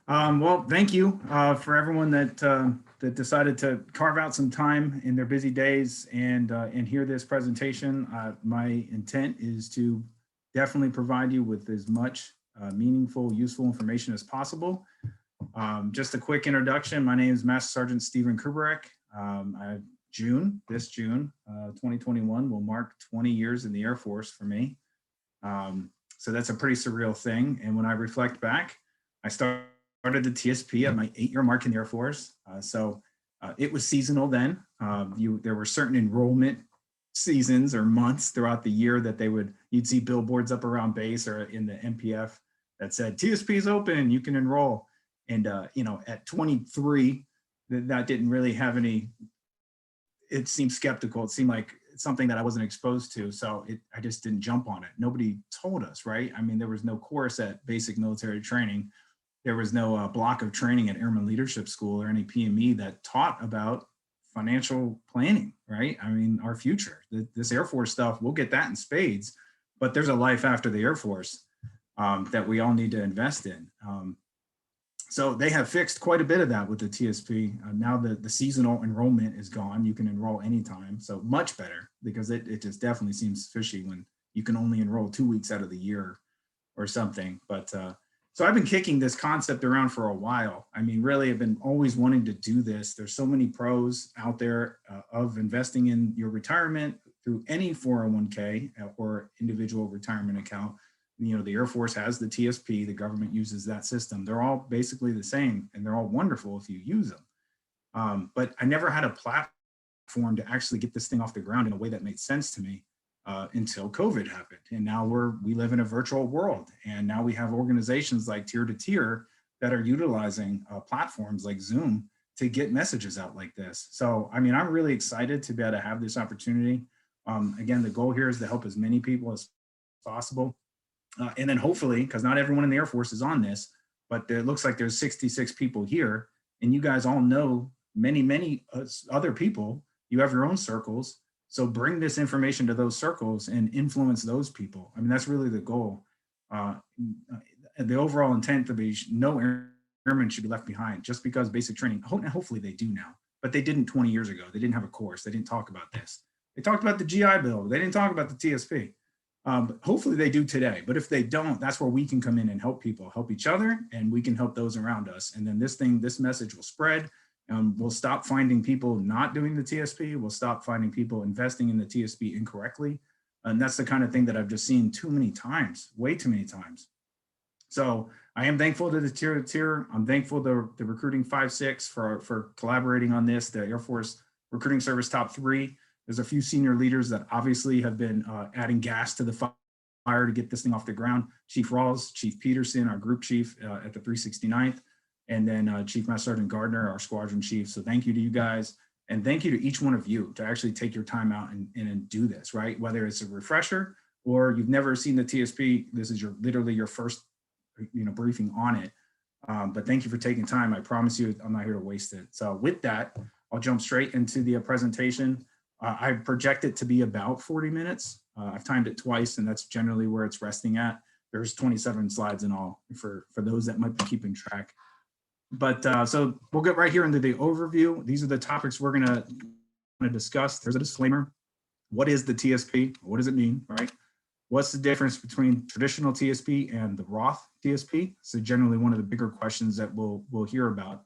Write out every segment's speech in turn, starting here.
Well, thank you for everyone that decided to carve out some time in their busy days and hear this presentation. My intent is to definitely provide you with as much meaningful, useful information as possible. Just a quick introduction. My name is Master Sergeant Stephen Kuberek. This June, 2021 will mark 20 years in the Air Force for me. So that's a pretty surreal thing. And when I reflect back, I started the TSP at my 8-year mark in the Air Force. It was seasonal then. There were certain enrollment seasons or months throughout the year that you'd see billboards up around base or in the MPF that said TSP is open, you can enroll. And at 23, that didn't really have any. It seemed skeptical. It seemed like something that I wasn't exposed to. So I just didn't jump on it. Nobody told us, right? I mean, there was no course at basic military training. There was no block of training at Airman Leadership School or any PME that taught about financial planning, right? I mean, our future, this Air Force stuff, we'll get that in spades, but there's a life after the Air Force that we all need to invest in. So they have fixed quite a bit of that with the TSP. Now the seasonal enrollment is gone. You can enroll anytime. So much better, because it just definitely seems fishy when you can only enroll 2 weeks out of the year or something. But so I've been kicking this concept around for a while. I mean, really, I've been always wanting to do this. There's so many pros out there of investing in your retirement through any 401k or individual retirement account. The Air Force has the TSP, the government uses that system. They're all basically the same and they're all wonderful if you use them. But I never had a platform to actually get this thing off the ground in a way that made sense to me until COVID happened. And now we live in a virtual world. And now we have organizations like Tier to Tier that are utilizing platforms like Zoom to get messages out like this. So, I mean, I'm really excited to be able to have this opportunity. Again, the goal here is to help as many people as possible. And then hopefully, because not everyone in the Air Force is on this, but it looks like there's 66 people here, and you guys all know many other people. You have your own circles. So bring this information to those circles and influence those people. I mean, that's really the goal. The overall intent to be no airman should be left behind just because basic training, hopefully they do now, but they didn't 20 years ago. They didn't have a course. They didn't talk about this. They talked about the GI Bill. They didn't talk about the TSP. Hopefully they do today, but if they don't, that's where we can come in and help people, help each other, and we can help those around us. And then this message will spread. We'll stop finding people not doing the TSP. We'll stop finding people investing in the TSP incorrectly. And that's the kind of thing that I've just seen too many times, way too many times. So I am thankful to the Tier to Tier. I'm thankful to the Recruiting 5-6 for collaborating on this, the Air Force Recruiting Service Top 3. There's a few senior leaders that obviously have been adding gas to the fire to get this thing off the ground. Chief Rawls, Chief Peterson, our group chief at the 369th, and then Chief Master Sergeant Gardner, our squadron chief. So thank you to you guys. And thank you to each one of you to actually take your time out and do this, right? Whether it's a refresher or you've never seen the TSP, this is literally your first briefing on it. But thank you for taking time. I promise you, I'm not here to waste it. So with that, I'll jump straight into the presentation. I project it to be about 40 minutes. I've timed it twice, and that's generally where it's resting at. There's 27 slides in all for those that might be keeping track. But so we'll get right here into the overview. These are the topics we're gonna discuss. There's a disclaimer. What is the TSP? What does it mean, right? What's the difference between traditional TSP and the Roth TSP? So generally one of the bigger questions that we'll hear about.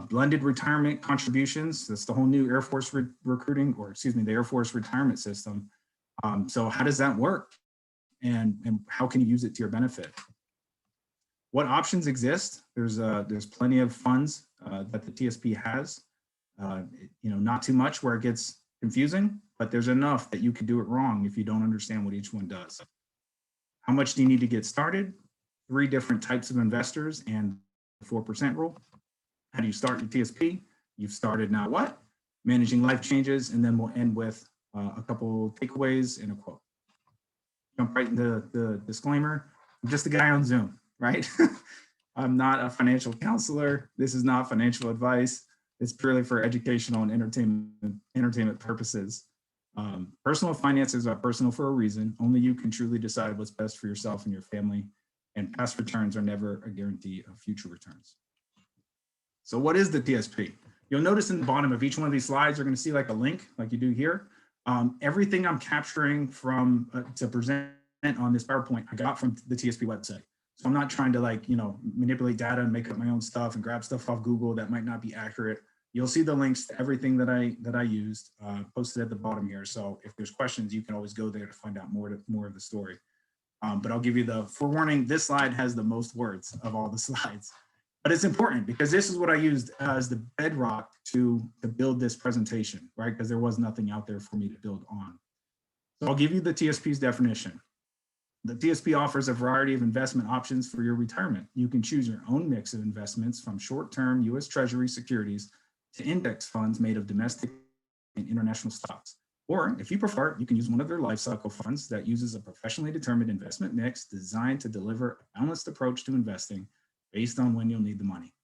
Blended retirement contributions. That's the whole new Air Force recruiting, or excuse me, the Air Force retirement system. So how does that work? And how can you use it to your benefit? What options exist? There's plenty of funds that the TSP has. Not too much where it gets confusing, but there's enough that you could do it wrong if you don't understand what each one does. How much do you need to get started? 3 different types of investors and the 4% rule. How do you start your TSP? You've started, now what? Managing life changes, and then we'll end with a couple takeaways and a quote. Jump right into the disclaimer. I'm just a guy on Zoom, right? I'm not a financial counselor. This is not financial advice. It's purely for educational and entertainment purposes. Personal finances are personal for a reason. Only you can truly decide what's best for yourself and your family. and past returns are never a guarantee of future returns. So what is the TSP? You'll notice in the bottom of each one of these slides, you're going to see like a link like you do here. Everything I'm capturing from to present on this PowerPoint, I got from the TSP website. So I'm not trying to manipulate data and make up my own stuff and grab stuff off Google that might not be accurate. You'll see the links to everything that I used posted at the bottom here. So if there's questions, you can always go there to find out more of the story. But I'll give you the forewarning, this slide has the most words of all the slides. But it's important because this is what I used as the bedrock to build this presentation, right? Because there was nothing out there for me to build on. So I'll give you the TSP's definition. The TSP offers a variety of investment options for your retirement. You can choose your own mix of investments from short-term U.S. Treasury securities to index funds made of domestic and international stocks. Or if you prefer, you can use one of their life cycle funds that uses a professionally determined investment mix designed to deliver a balanced approach to investing based on when you'll need the money.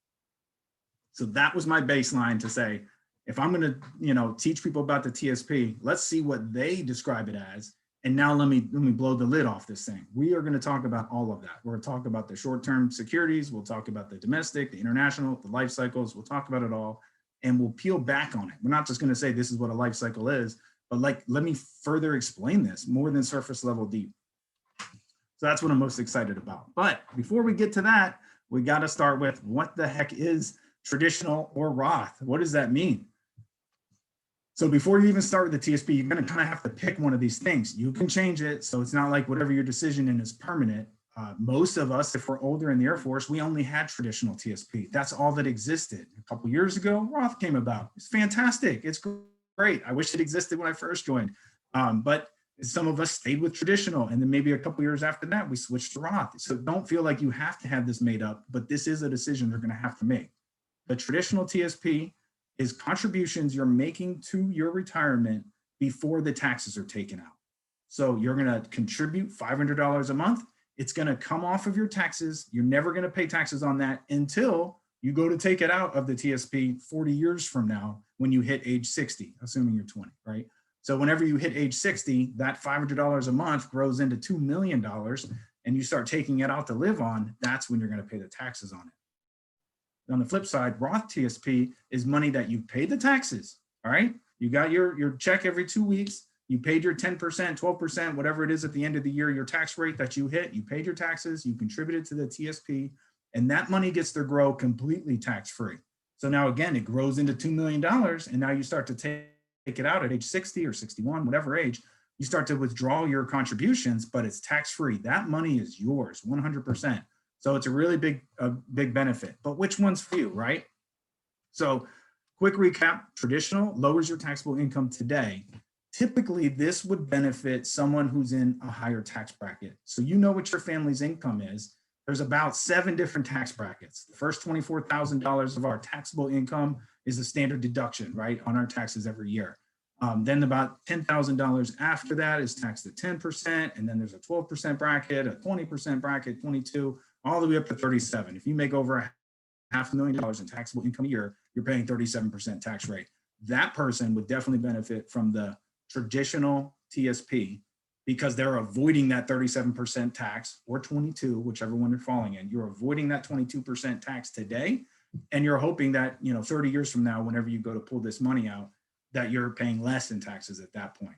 So that was my baseline to say, if I'm going to, teach people about the TSP, let's see what they describe it as. And now let me blow the lid off this thing. We are going to talk about all of that. We're going to talk about the short-term securities. We'll talk about the domestic, the international, the life cycles. We'll talk about it all, and we'll peel back on it. We're not just going to say this is what a life cycle is, but let me further explain this more than surface level deep. So that's what I'm most excited about. But before we get to that, we got to start with what the heck is traditional or Roth? What does that mean? So before you even start with the TSP, you're going to kind of have to pick one of these things. You can change it. So it's not like whatever your decision in is permanent. Most of us, if we're older in the Air Force, we only had traditional TSP. That's all that existed. A couple years ago, Roth came about. It's fantastic. It's great. I wish it existed when I first joined. But some of us stayed with traditional, and then maybe a couple years after that, we switched to Roth. So don't feel like you have to have this made up, but this is a decision you're going to have to make. The traditional TSP is contributions you're making to your retirement before the taxes are taken out. So you're going to contribute $500 a month. It's going to come off of your taxes. You're never going to pay taxes on that until you go to take it out of the TSP 40 years from now when you hit age 60, assuming you're 20, right? So whenever you hit age 60, that $500 a month grows into $2 million and you start taking it out to live on, that's when you're going to pay the taxes on it. On the flip side, Roth TSP is money that you paid the taxes, all right? You got your check every 2 weeks, you paid your 10%, 12%, whatever it is at the end of the year, your tax rate that you hit, you paid your taxes, you contributed to the TSP, and that money gets to grow completely tax-free. So now again, it grows into $2 million, and now you start to take it out at age 60 or 61, whatever age, you start to withdraw your contributions, but it's tax-free. That money is yours, 100%. So it's a really big benefit, but which one's for you, right? So quick recap, traditional lowers your taxable income today. Typically, this would benefit someone who's in a higher tax bracket. So you know what your family's income is. There's about 7 different tax brackets. The first $24,000 of our taxable income is the standard deduction, right, on our taxes every year. Then about $10,000 after that is taxed at 10%, and then there's a 12% bracket, a 20% bracket, 22, all the way up to 37. If you make over $500,000 in taxable income a year, you're paying 37% tax rate. That person would definitely benefit from the traditional TSP because they're avoiding that 37% tax or 22, whichever one you're falling in. You're avoiding that 22% tax today, and you're hoping that 30 years from now, whenever you go to pull this money out, that you're paying less in taxes at that point.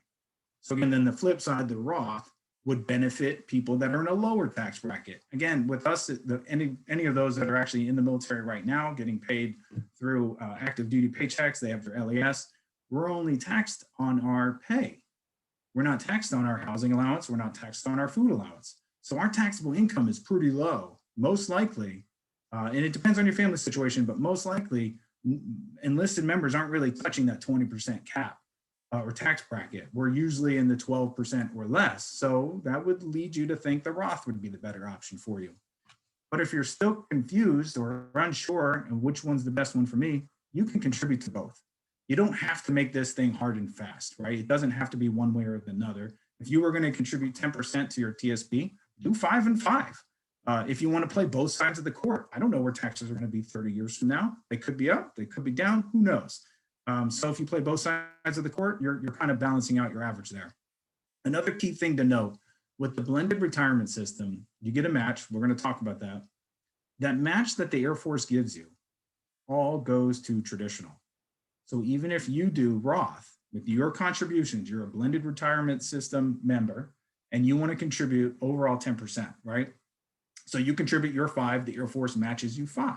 So again, then the flip side, the Roth would benefit people that are in a lower tax bracket. Again, with us, any of those that are actually in the military right now, getting paid through active duty paychecks, they have their LAS, we're only taxed on our pay. We're not taxed on our housing allowance. We're not taxed on our food allowance. So our taxable income is pretty low, most likely, and it depends on your family situation, but most likely enlisted members aren't really touching that 20% cap. Or tax bracket. We're usually in the 12% or less. So that would lead you to think the Roth would be the better option for you. But if you're still confused or unsure of which one's the best one for me, you can contribute to both. You don't have to make this thing hard and fast, right? It doesn't have to be one way or another. If you were going to contribute 10% to your TSP, do 5 and 5. If you want to play both sides of the court, I don't know where taxes are going to be 30 years from now. They could be up, they could be down, who knows? So if you play both sides of the court, you're kind of balancing out your average there. Another key thing to note, With the blended retirement system, you get a match. We're going to talk about that. That match that the Air Force gives you all goes to traditional. So even if you do Roth with your contributions, you're a blended retirement system member, and you want to contribute overall 10%, right? So you contribute your 5, the Air Force matches you 5.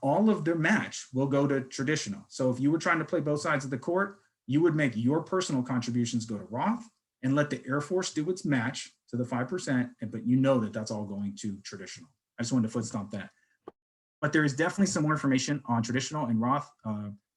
All of their match will go to traditional. So if you were trying to play both sides of the court, you would make your personal contributions go to Roth and let the Air Force do its match to the 5%, but you know that that's all going to traditional. I just wanted to foot stomp that. But there is definitely some more information on traditional and Roth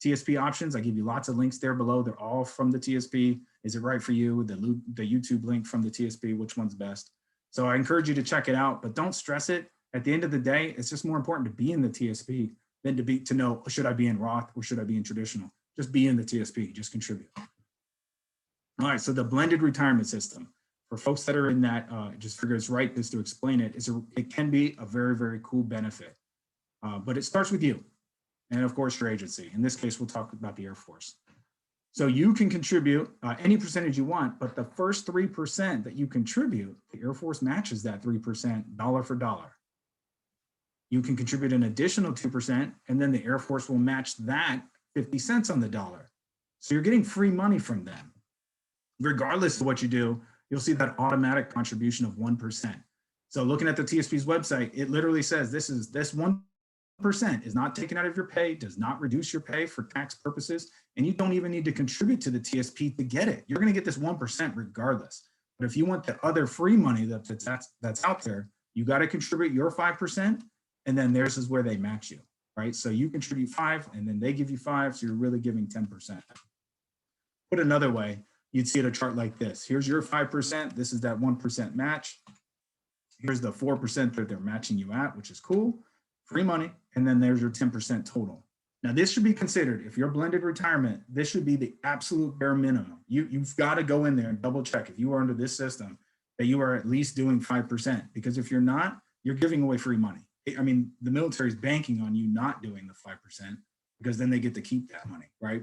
TSP options. I give you lots of links there below. They're all from the TSP. Is it right for you? The YouTube link from the TSP, which one's best? So I encourage you to check it out, but don't stress it. At the end of the day, it's just more important to be in the TSP than to know, should I be in Roth or should I be in traditional? Just be in the TSP, just contribute. All right, so the blended retirement system. For folks that are in that, just figure it's right just to explain it, it can be a very, very cool benefit. But it starts with you and of course your agency. In this case, we'll talk about the Air Force. So you can contribute any percentage you want, but the first 3% that you contribute, the Air Force matches that 3% dollar for dollar. You can contribute an additional 2%, and then the Air Force will match that 50 cents on the dollar. So you're getting free money from them. Regardless of what you do, you'll see that automatic contribution of 1%. So looking at the TSP's website, it literally says this 1% is not taken out of your pay, does not reduce your pay for tax purposes, and you don't even need to contribute to the TSP to get it. You're going to get this 1% regardless. But if you want the other free money that's out there, you got to contribute your 5%, and then theirs is where they match you, right? So you contribute 5, and then they give you 5, so you're really giving 10%. Put another way, you'd see a chart like this. Here's your 5%. This is that 1% match. Here's the 4% that they're matching you at, which is cool. Free money. And then there's your 10% total. Now, this should be considered, if you're blended retirement, this should be the absolute bare minimum. You've got to go in there and double check if you are under this system that you are at least doing 5%. Because if you're not, you're giving away free money. I mean, the military is banking on you not doing the 5% because then they get to keep that money, right?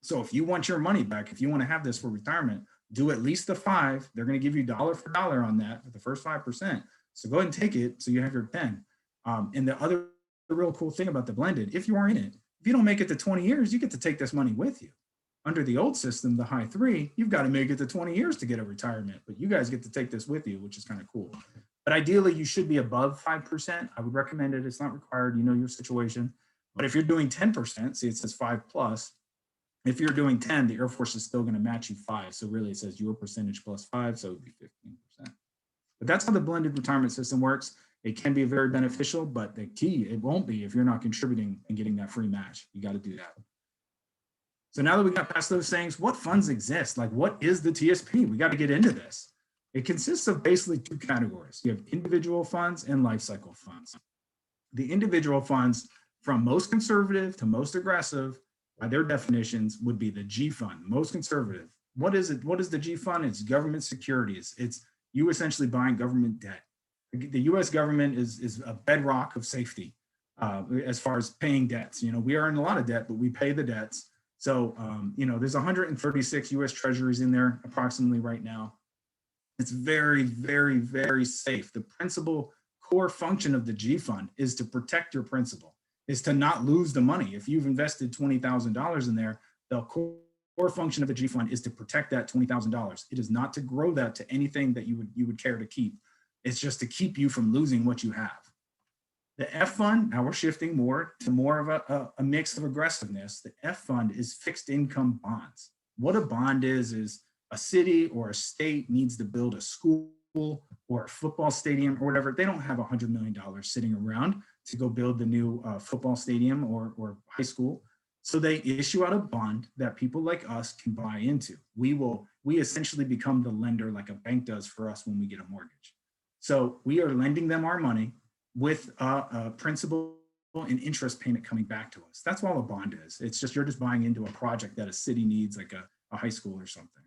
So if you want your money back, if you want to have this for retirement, do at least the 5. They're going to give you dollar for dollar on that for the first 5%. So go ahead and take it so you have your 10. And the other real cool thing about the blended, if you are in it, if you don't make it to 20 years, you get to take this money with you. Under the old system, the high 3, you've got to make it to 20 years to get a retirement, but you guys get to take this with you, which is kind of cool. But ideally, you should be above 5%. I would recommend it. It's not required. You know your situation. But if you're doing 10%, see, it says 5 plus. If you're doing 10, the Air Force is still going to match you 5. So really, it says your percentage plus 5, so it would be 15%. But that's how the blended retirement system works. It can be very beneficial, but the key, it won't be if you're not contributing and getting that free match. You got to do that. So now that we got past those things, what funds exist? Like, what is the TSP? We got to get into this. It consists of basically 2 categories. You have individual funds and life cycle funds. The individual funds, from most conservative to most aggressive, by their definitions, would be the G fund, most conservative. What is it? What is the G fund? It's government securities. It's you essentially buying government debt. The U.S. government is a bedrock of safety as far as paying debts. You know, we are in a lot of debt, but we pay the debts. So, you know, there's 136 U.S. treasuries in there approximately right now. It's very, very, very safe. The principal core function of the G fund is to protect your principal, is to not lose the money. If you've invested $20,000 in there, the core function of the G fund is to protect that $20,000. It is not to grow that to anything that you would care to keep. It's just to keep you from losing what you have. The F fund, now we're shifting more of a mix of aggressiveness. The F fund is fixed income bonds. What a bond is a city or a state needs to build a school or a football stadium or whatever. They don't have $100 million sitting around to go build the new football stadium or high school. So they issue out a bond that people like us can buy into. We essentially become the lender like a bank does for us when we get a mortgage. So we are lending them our money with a principal and interest payment coming back to us. That's all a bond is. It's just, you're just buying into a project that a city needs, like a high school or something.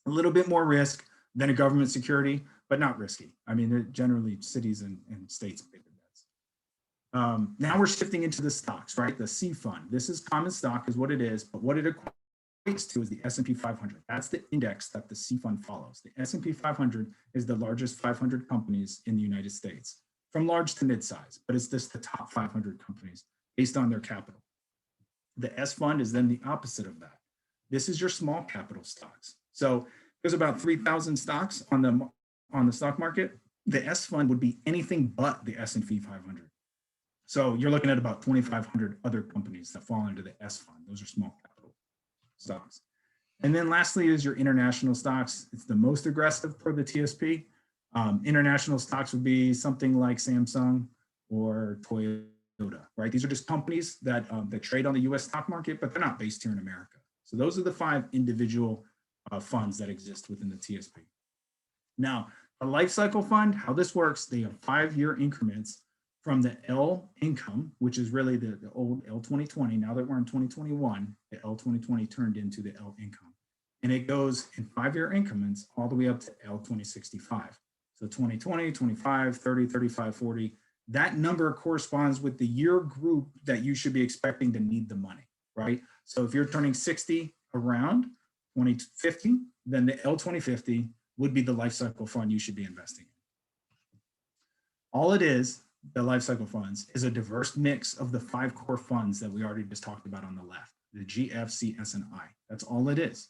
A little bit more risk than a government security, but not risky. I mean, they're generally cities and states pay the debts. Now we're shifting into the stocks, right? The C fund. This is common stock is what it is, but what it equates to is the S&P 500. That's the index that the C fund follows. The S&P 500 is the largest 500 companies in the United States, from large to mid-size, but it's just the top 500 companies based on their capital. The S fund is then the opposite of that. This is your small capital stocks. So there's about 3,000 stocks on the stock market. The S fund would be anything but the S&P 500. So you're looking at about 2,500 other companies that fall into the S fund. Those are small capital stocks. And then lastly is your international stocks. It's the most aggressive per the TSP. International stocks would be something like Samsung or Toyota, right? These are just companies that, that trade on the US stock market, but they're not based here in America. So those are the 5 individual funds that exist within the TSP. Now, a life cycle fund, how this works, they have 5-year increments from the L income, which is really the old L 2020. Now that we're in 2021, the L 2020 turned into the L income. And it goes in 5-year increments all the way up to L 2065. So 2020, 25, 30, 35, 40. That number corresponds with the year group that you should be expecting to need the money, right? So if you're turning 60 around 2050, then the L 2050 would be the life cycle fund you should be investing in. All it is, the life cycle funds, is a diverse mix of the 5 core funds that we already just talked about on the left, the G, F, C, S, and I. That's all it is.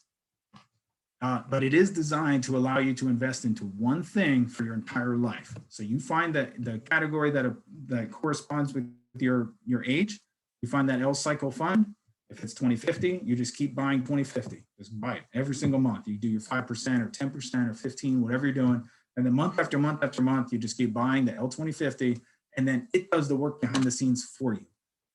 But it is designed to allow you to invest into one thing for your entire life. So you find that the category that corresponds with your age, you find that L cycle fund. If it's 2050, you just keep buying 2050. Just buy it every single month. You do your 5% or 10% or 15, whatever you're doing. And then month after month after month, you just keep buying the L 2050, and then it does the work behind the scenes for you.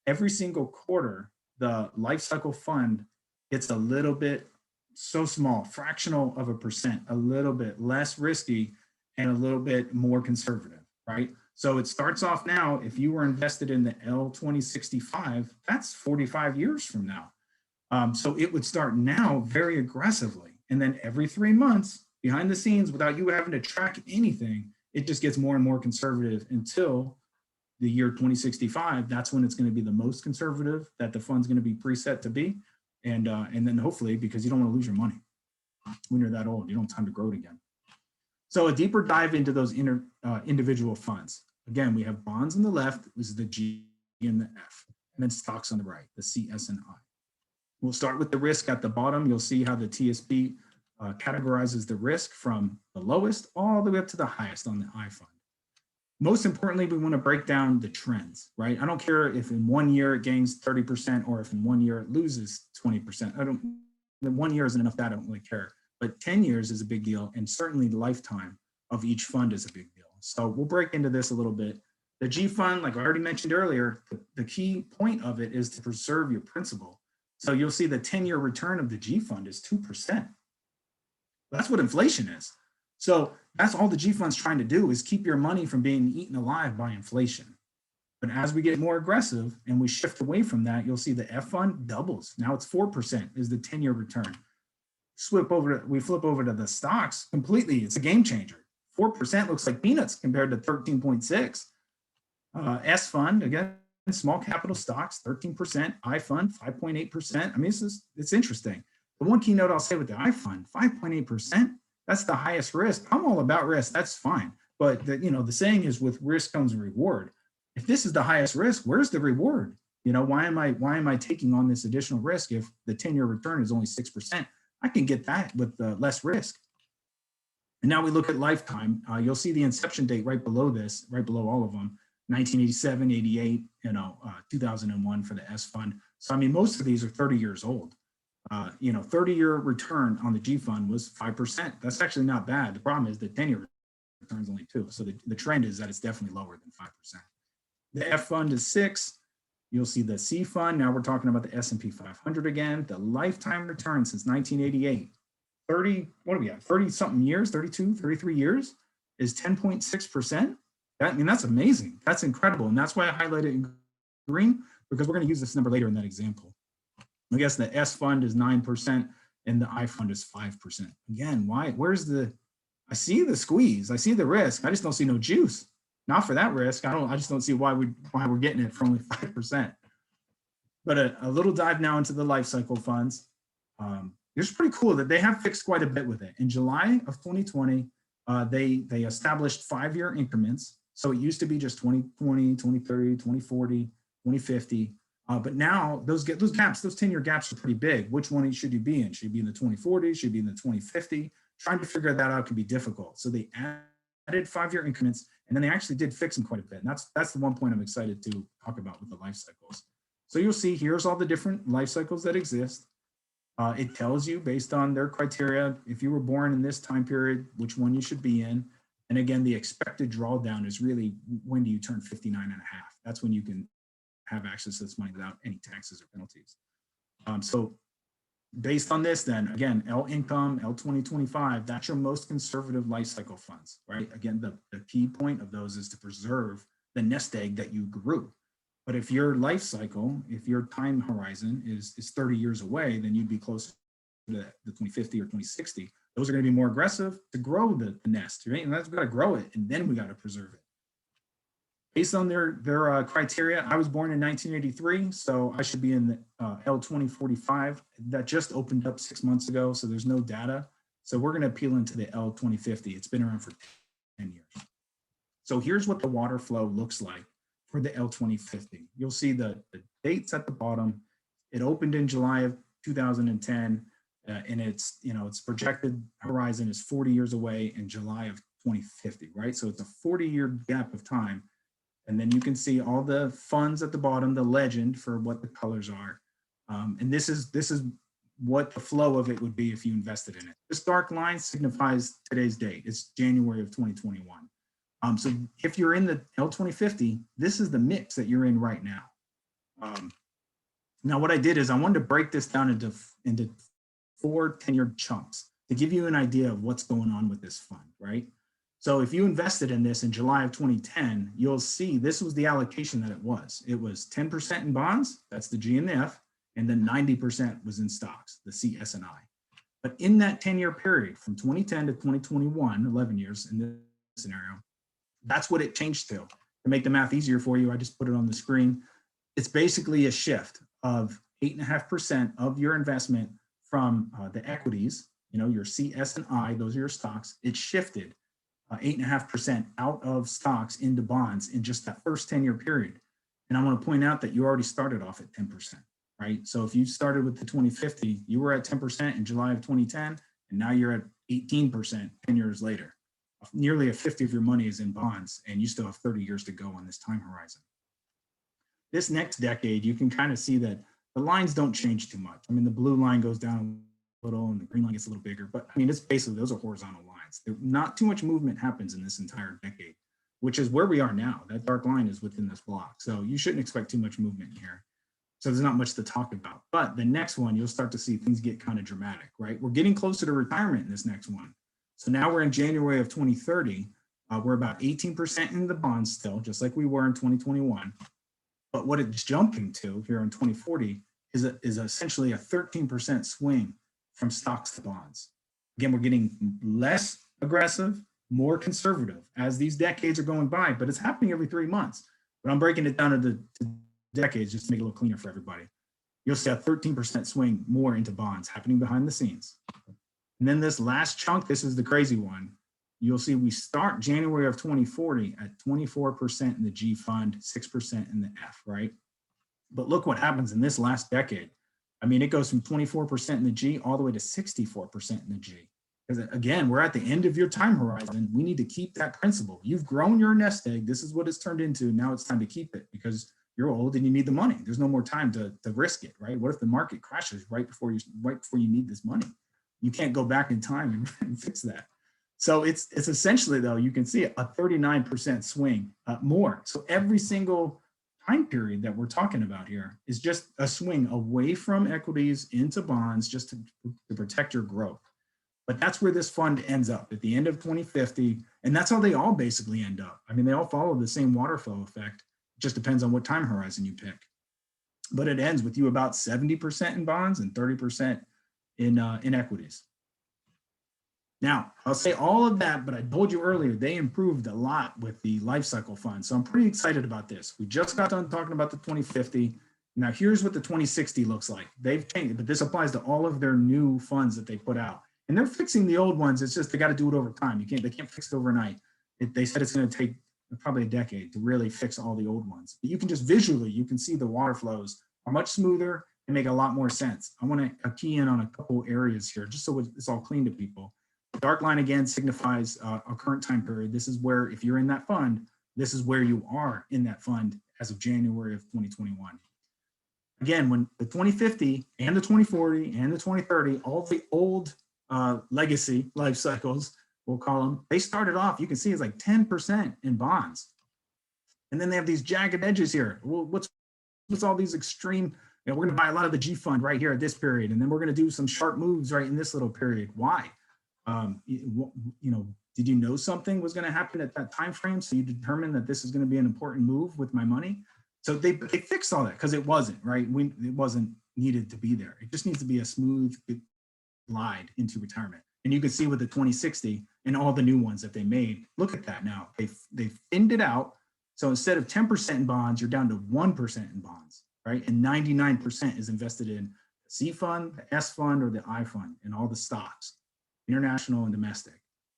Every single quarter, the life cycle fund gets a little bit so small, fractional of a percent, a little bit less risky and a little bit more conservative, right? So it starts off now, if you were invested in the L 2065, that's 45 years from now. So it would start now very aggressively. And then every 3 months behind the scenes, without you having to track anything, it just gets more and more conservative until the year 2065. That's when it's going to be the most conservative that the fund's going to be preset to be. And then hopefully, because you don't want to lose your money when you're that old, you don't have time to grow it again. So a deeper dive into those individual funds. Again, we have bonds on the left, this is the G and the F, and then stocks on the right, the C, S, and I. We'll start with the risk at the bottom. You'll see how the TSP categorizes the risk from the lowest all the way up to the highest on the I fund. Most importantly, we want to break down the trends, right? I don't care if in 1 year it gains 30% or if in 1 year it loses 20%. The 1 year isn't enough data, I don't really care. But 10 years is a big deal, and certainly the lifetime of each fund is a big deal. So we'll break into this a little bit. The G fund, like I already mentioned earlier, the key point of it is to preserve your principal. So you'll see the 10-year return of the G fund is 2%. That's what inflation is. So that's all the G fund's trying to do, is keep your money from being eaten alive by inflation. But as we get more aggressive and we shift away from that, you'll see the F fund doubles. Now it's 4% is the 10-year return. We flip over to the stocks completely. It's a game changer. 4% looks like peanuts compared to 13.6. S fund, again, small capital stocks, 13%. I fund, 5.8%. I mean, it's interesting. The one keynote I'll say with the I fund, 5.8%. That's the highest risk. I'm all about risk. That's fine. But the saying is, with risk comes reward. If this is the highest risk, where's the reward? Why am I taking on this additional risk if the 10-year return is only 6%? I can get that with less risk. And now we look at lifetime. You'll see the inception date right below this, right below all of them, 1987, 88, 2001 for the S fund. So, I mean, most of these are 30 years old. 30-year return on the G fund was 5%. That's actually not bad. The problem is the 10-year return is only 2%. So the trend is that it's definitely lower than 5%. The F fund is 6%. You'll see the C fund. Now we're talking about the S&P 500 again. The lifetime return since 1988, 30 something years, 32, 33 years is 10.6%. That's amazing. That's incredible. And that's why I highlighted it in green, because we're going to use this number later in that example. I guess the S fund is 9% and the I fund is 5%. Again, why? I see the squeeze. I see the risk. I just don't see no juice. Not for that risk. I just don't see why we're getting it for only 5%. But a little dive now into the life cycle funds. It's pretty cool that they have fixed quite a bit with it. In July of 2020, they established 5-year increments. So it used to be just 2020, 2030, 2040, 2050. But now those gaps, those 10-year gaps are pretty big. Which one should you be in? Should you be in the 2040? Should you be in the 2050? Trying to figure that out can be difficult. So they added 5-year increments, and then they actually did fix them quite a bit. And that's the one point I'm excited to talk about with the life cycles. So you'll see here's all the different life cycles that exist. It tells you based on their criteria, if you were born in this time period, which one you should be in. And again, the expected drawdown is really when do you turn 59 and a half? That's when you can have access to this money without any taxes or penalties. So based on this then, again, L income, L 2025, that's your most conservative life cycle funds, right? Again, the key point of those is to preserve the nest egg that you grew. But if your life cycle, if your time horizon is 30 years away, then you'd be closer to the 2050 or 2060. Those are going to be more aggressive to grow the nest, right? And that's got to grow it, and then we got to preserve it. Based on their criteria, I was born in 1983, so I should be in the L2045. That just opened up 6 months ago, so there's no data. So we're going to appeal into the L2050. It's been around for 10 years. So here's what the water flow looks like for the L2050. You'll see the dates at the bottom. It opened in July of 2010, and its projected horizon is 40 years away in July of 2050, right? So it's a 40-year gap of time. And then you can see all the funds at the bottom, the legend for what the colors are. And this is what the flow of it would be if you invested in it. This dark line signifies today's date. It's January of 2021. So if you're in the L2050, this is the mix that you're in right now. Now what I did is I wanted to break this down into 4 10-year chunks to give you an idea of what's going on with this fund, right? So if you invested in this in July of 2010, you'll see this was the allocation that it was. It was 10% in bonds, that's the G and the F, and then 90% was in stocks, the C, S, and I. But in that 10-year period from 2010 to 2021, 11 years in this scenario, that's what it changed to. To make the math easier for you, I just put it on the screen. It's basically a shift of 8.5% of your investment from the equities, your C, S, and I, those are your stocks. It shifted 8.5% out of stocks into bonds in just that first 10-year period. And I want to point out that you already started off at 10%, right? So if you started with the 2050, you were at 10% in July of 2010, and now you're at 18% 10 years later. Nearly a fifth of your money is in bonds, and you still have 30 years to go on this time horizon. This next decade, you can kind of see that the lines don't change too much. I mean, the blue line goes down a little and the green line gets a little bigger, but I mean, it's basically, those are horizontal lines. Not too much movement happens in this entire decade, which is where we are now. That dark line is within this block. So you shouldn't expect too much movement here. So there's not much to talk about. But the next one, you'll start to see things get kind of dramatic, right? We're getting closer to retirement in this next one. So now we're in January of 2030. We're about 18% in the bonds still, just like we were in 2021. But what it's jumping to here in 2040 is essentially a 13% swing from stocks to bonds. Again, we're getting less aggressive, more conservative as these decades are going by, but it's happening every 3 months. But I'm breaking it down into decades just to make it a little cleaner for everybody. You'll see a 13% swing more into bonds happening behind the scenes. And then this last chunk, this is the crazy one. You'll see we start January of 2040 at 24% in the G fund, 6% in the F, right? But look what happens in this last decade. I mean, it goes from 24% in the G all the way to 64% in the G. Because again, we're at the end of your time horizon. We need to keep that principle. You've grown your nest egg. This is what it's turned into. Now it's time to keep it because you're old and you need the money. There's no more time to risk it, right? What if the market crashes right before you need this money? You can't go back in time and fix that. So it's essentially, though, you can see a 39% swing more. So every single time period that we're talking about here is just a swing away from equities into bonds just to protect your growth. But that's where this fund ends up at the end of 2050. And that's how they all basically end up. I mean, they all follow the same water flow effect. It just depends on what time horizon you pick. But it ends with you about 70% in bonds and 30% in equities. Now, I'll say all of that, but I told you earlier, they improved a lot with the life cycle fund. So I'm pretty excited about this. We just got done talking about the 2050. Now here's what the 2060 looks like. They've changed, but this applies to all of their new funds that they put out. And they're fixing the old ones. It's just they got to do it over time. They can't fix it overnight. They said it's going to take probably a decade to really fix all the old ones. But you can just visually, you can see the water flows are much smoother and make a lot more sense. I want to key in on a couple areas here, just so it's all clean to people. The dark line again signifies a current time period. This is where, if you're in that fund, this is where you are in that fund as of January of 2021. Again, when the 2050 and the 2040 and the 2030, all the old legacy life cycles, we'll call them, they started off, you can see it's like 10% in bonds. And then they have these jagged edges here. Well, what's all these extreme, we're going to buy a lot of the G fund right here at this period. And then we're going to do some sharp moves right in this little period. Why? Did you know something was going to happen at that time frame? So you determined that this is going to be an important move with my money. So they fixed all that because it wasn't, right? It wasn't needed to be there. It just needs to be a smooth glide into retirement. And you can see with the 2060 and all the new ones that they made, look at that now. They thinned it out. So instead of 10% in bonds, you're down to 1% in bonds, right? And 99% is invested in the C fund, the S fund, or the I fund, and all the stocks, international and domestic.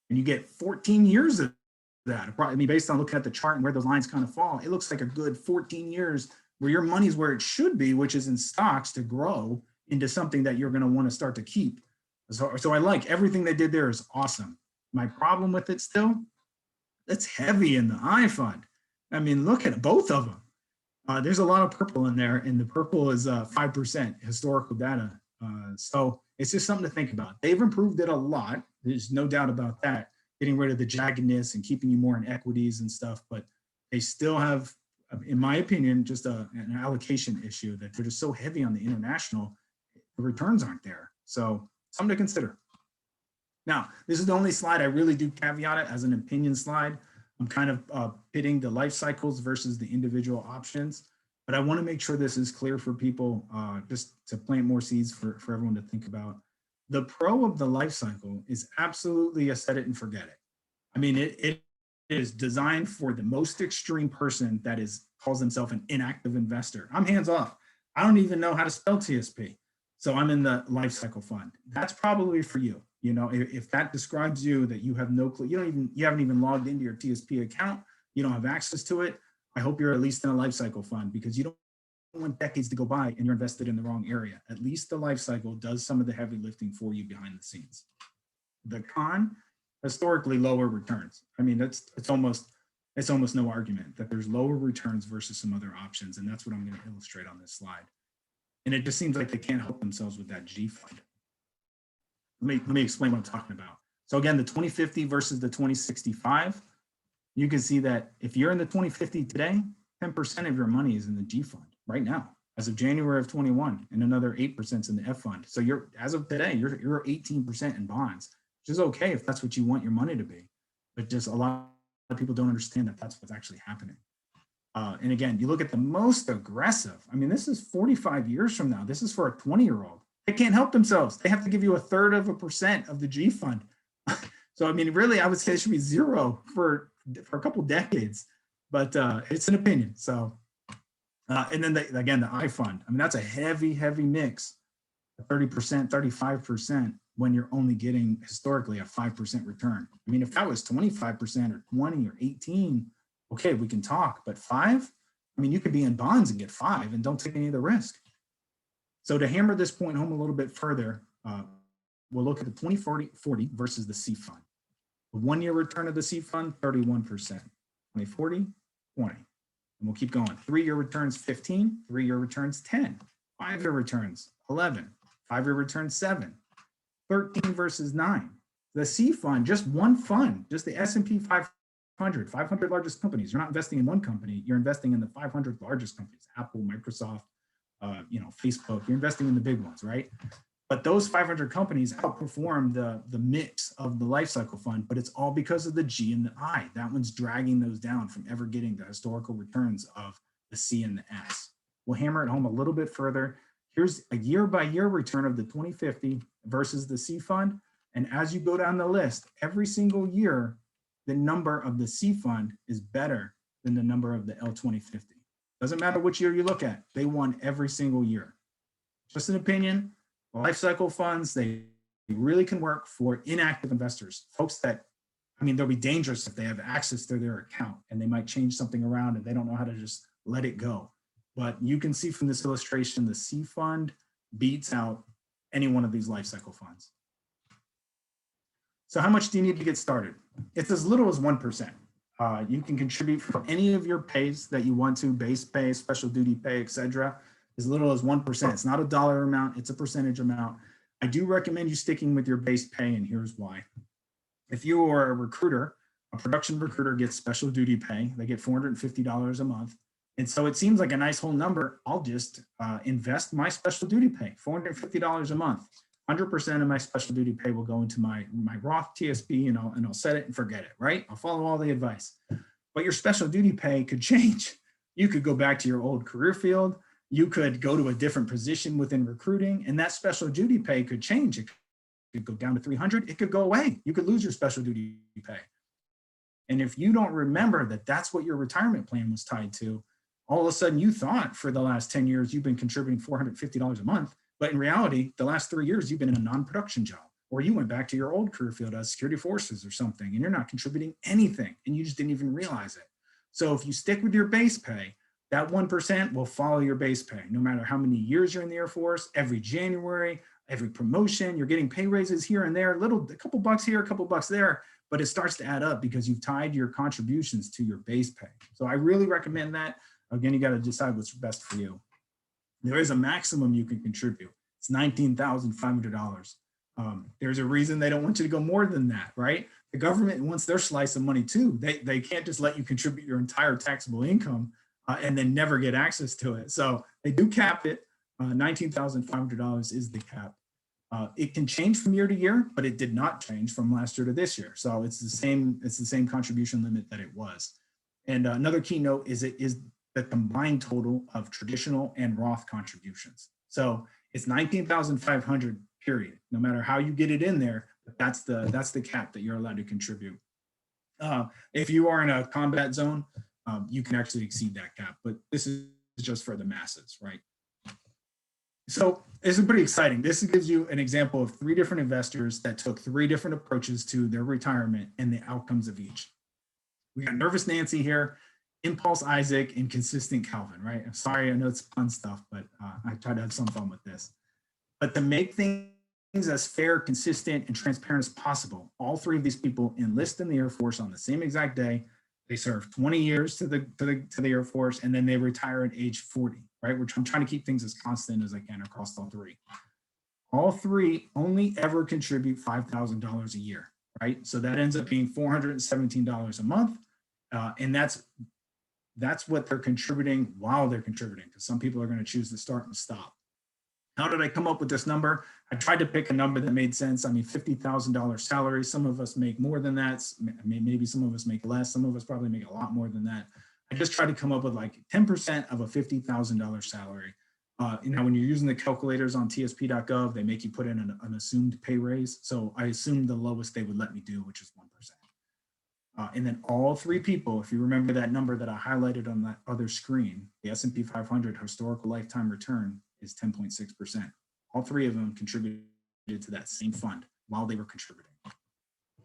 And you get 14 years of that. I mean, based on looking at the chart and where those lines kind of fall, it looks like a good 14 years where your money's where it should be, which is in stocks to grow into something that you're going to want to start to keep. So I like everything they did there is awesome. My problem with it still, it's heavy in the I fund. I mean, look at both of them. There's a lot of purple in there, and the purple is 5% historical data. So it's just something to think about. They've improved it a lot. There's no doubt about that, getting rid of the jaggedness and keeping you more in equities and stuff. But they still have, in my opinion, just an allocation issue that they're just so heavy on the international, the returns aren't there. So something to consider. Now, this is the only slide I really do caveat it as an opinion slide. I'm kind of pitting the life cycles versus the individual options, but I want to make sure this is clear for people, just to plant more seeds for everyone to think about. The pro of the life cycle is absolutely a set it and forget it. I mean, it is designed for the most extreme person that calls himself an inactive investor. I'm hands off. I don't even know how to spell TSP. So I'm in the life cycle fund. That's probably for you. You know, if that describes you, that you have no clue, you haven't even logged into your TSP account, you don't have access to it, I hope you're at least in a life cycle fund, because you don't want decades to go by and you're invested in the wrong area. At least the life cycle does some of the heavy lifting for you behind the scenes. The con, historically lower returns. I mean, it's almost no argument that there's lower returns versus some other options, and that's what I'm going to illustrate on this slide. And it just seems like they can't help themselves with that G fund. Let me explain what I'm talking about. So again, the 2050 versus the 2065, you can see that if you're in the 2050 today, 10% of your money is in the G fund right now, as of January of 21, and another 8% is in the F fund. So as of today, you're 18% in bonds, which is okay if that's what you want your money to be. But just a lot of people don't understand that that's what's actually happening. And again, you look at the most aggressive. I mean, this is 45 years from now. This is for a 20-year-old. They can't help themselves. They have to give you 1/3% of the G fund. So, I mean, really, I would say it should be 0 for a couple decades, but it's an opinion. So, and then again, the I fund. I mean, that's a heavy, heavy mix, 30%, 35%, when you're only getting historically a 5% return. I mean, if that was 25% or 20 or 18, okay, we can talk, but 5? I mean, you could be in bonds and get 5 and don't take any of the risk. So to hammer this point home a little bit further, we'll look at the 2040 versus the C fund. The 1-year return of the C fund, 31%. 2040, 20. And we'll keep going. 3-year returns, 15. 3-year returns, 10. 5-year returns, 11. 5-year returns, 7. 13 versus 9. The C fund, just one fund, just the S&P 500 largest companies. You're not investing in one company. You're investing in the 500 largest companies, Apple, Microsoft, Facebook. You're investing in the big ones, right? But those 500 companies outperform the mix of the life cycle fund, but it's all because of the G and the I. That one's dragging those down from ever getting the historical returns of the C and the S. We'll hammer it home a little bit further. Here's a year-by-year return of the 2050 versus the C fund. And as you go down the list, every single year, the number of the C fund is better than the number of the L2050. Doesn't matter which year you look at, they won every single year. Just an opinion. Life cycle funds, they really can work for inactive investors, folks that, I mean, they'll be dangerous if they have access to their account and they might change something around and they don't know how to just let it go. But you can see from this illustration, the C fund beats out any one of these life cycle funds. So how much do you need to get started? It's as little as 1%. You can contribute for any of your pays that you want to, base pay, special duty pay, etc. As little as 1%. It's not a dollar amount, it's a percentage amount. I do recommend you sticking with your base pay, and here's why. If you are a recruiter, a production recruiter gets special duty pay. They get $450 a month. And so it seems like a nice whole number. I'll just invest my special duty pay, $450 a month. 100% of my special duty pay will go into my Roth TSP, and I'll set it and forget it, right? I'll follow all the advice. But your special duty pay could change. You could go back to your old career field. You could go to a different position within recruiting, and that special duty pay could change. It could go down to 300. It could go away. You could lose your special duty pay. And if you don't remember that that's what your retirement plan was tied to, all of a sudden you thought for the last 10 years you've been contributing $450 a month, but in reality, the last 3 years you've been in a non-production job, or you went back to your old career field as security forces or something, and you're not contributing anything, and you just didn't even realize it. So if you stick with your base pay, that 1% will follow your base pay, no matter how many years you're in the Air Force. Every January, every promotion, you're getting pay raises here and there, a couple bucks here, a couple bucks there, but it starts to add up because you've tied your contributions to your base pay. So I really recommend that. Again, you got to decide what's best for you. There is a maximum you can contribute. It's $19,500. There's a reason they don't want you to go more than that, right? The government wants their slice of money too. They can't just let you contribute your entire taxable income and then never get access to it. So they do cap it. $19,500 is the cap. It can change from year to year, but it did not change from last year to this year. So it's the same contribution limit that it was. And another key note is it is the combined total of traditional and Roth contributions. So it's 19,500 period. No matter how you get it in there, that's the cap that you're allowed to contribute. If you are in a combat zone, you can actually exceed that cap, but this is just for the masses, right? So this is pretty exciting. This gives you an example of 3 different investors that took 3 different approaches to their retirement and the outcomes of each. We got Nervous Nancy here, Impulse Isaac, and Consistent Calvin, right? I'm sorry, I know it's fun stuff, but I try to have some fun with this. But to make things as fair, consistent, and transparent as possible, all 3 of these people enlist in the Air Force on the same exact day. They serve 20 years to the Air Force, and then they retire at age 40, right? I'm trying to keep things as constant as I can across all 3. All 3 only ever contribute $5,000 a year, right? So that ends up being $417 a month, and that's what they're contributing while they're contributing, because some people are going to choose to start and stop. How did I come up with this number? I tried to pick a number that made sense. I mean, $50,000 salary. Some of us make more than that. Maybe some of us make less. Some of us probably make a lot more than that. I just tried to come up with like 10% of a $50,000 salary. When you're using the calculators on tsp.gov, they make you put in an assumed pay raise. So I assumed the lowest they would let me do, which is 1%. And then all 3 people, if you remember that number that I highlighted on that other screen, the S&P 500 historical lifetime return is 10.6%. All 3 of them contributed to that same fund while they were contributing.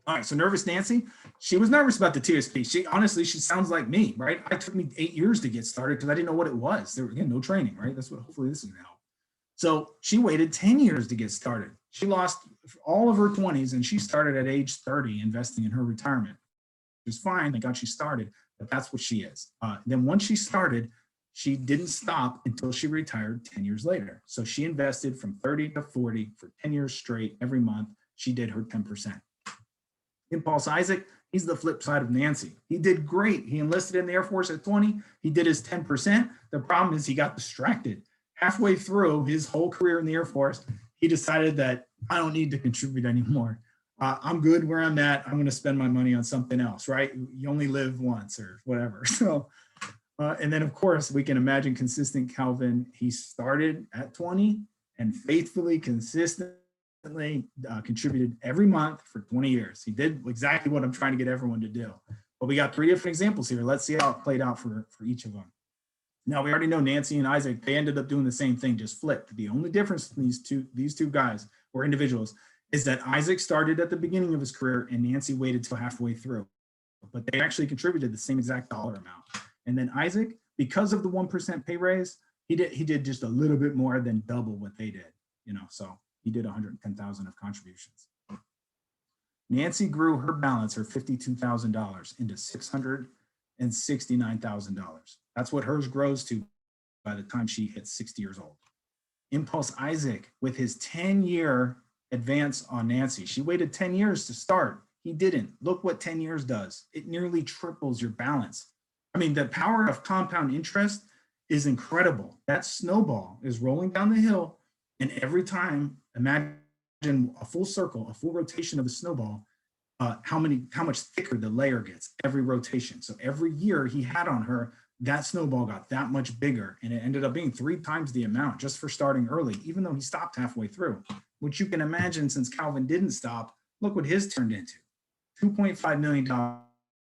All right, so Nervous Nancy, she was nervous about the TSP. She sounds like me, right? It took me 8 years to get started because I didn't know what it was. There was, again, no training, right? That's what, hopefully this is gonna help. So she waited 10 years to get started. She lost all of her 20s and she started at age 30 investing in her retirement. It was fine, thank God she started, but that's what she is. Then once she started, she didn't stop until she retired 10 years later. So she invested from 30 to 40 for 10 years straight every month. She did her 10%. Impulse Isaac, he's the flip side of Nancy. He did great. He enlisted in the Air Force at 20. He did his 10%. The problem is he got distracted. Halfway through his whole career in the Air Force, he decided that I don't need to contribute anymore. I'm good where I'm at. I'm going to spend my money on something else, right? You only live once or whatever. So, and then of course we can imagine Consistent Calvin. He started at 20 and faithfully, consistently contributed every month for 20 years. He did exactly what I'm trying to get everyone to do. But we got 3 different examples here. Let's see how it played out for each of them. Now we already know Nancy and Isaac, they ended up doing the same thing, just flipped. The only difference in these two guys or individuals is that Isaac started at the beginning of his career and Nancy waited till halfway through. But they actually contributed the same exact dollar amount. And then Isaac, because of the 1% pay raise, he did just a little bit more than double what they did, so he did 110,000 of contributions. Nancy grew her balance, her $52,000 into $669,000. That's what hers grows to by the time she hits 60 years old. Impulse Isaac, with his 10-year advance on Nancy, she waited 10 years to start. He didn't. Look what 10 years does. It nearly triples your balance. I mean, the power of compound interest is incredible. That snowball is rolling down the hill, and every time, imagine a full circle, a full rotation of the snowball, how much thicker the layer gets every rotation. So every year he had on her, that snowball got that much bigger, and it ended up being 3 times the amount just for starting early, even though he stopped halfway through, which you can imagine since Calvin didn't stop, look what his turned into, $2.5 million.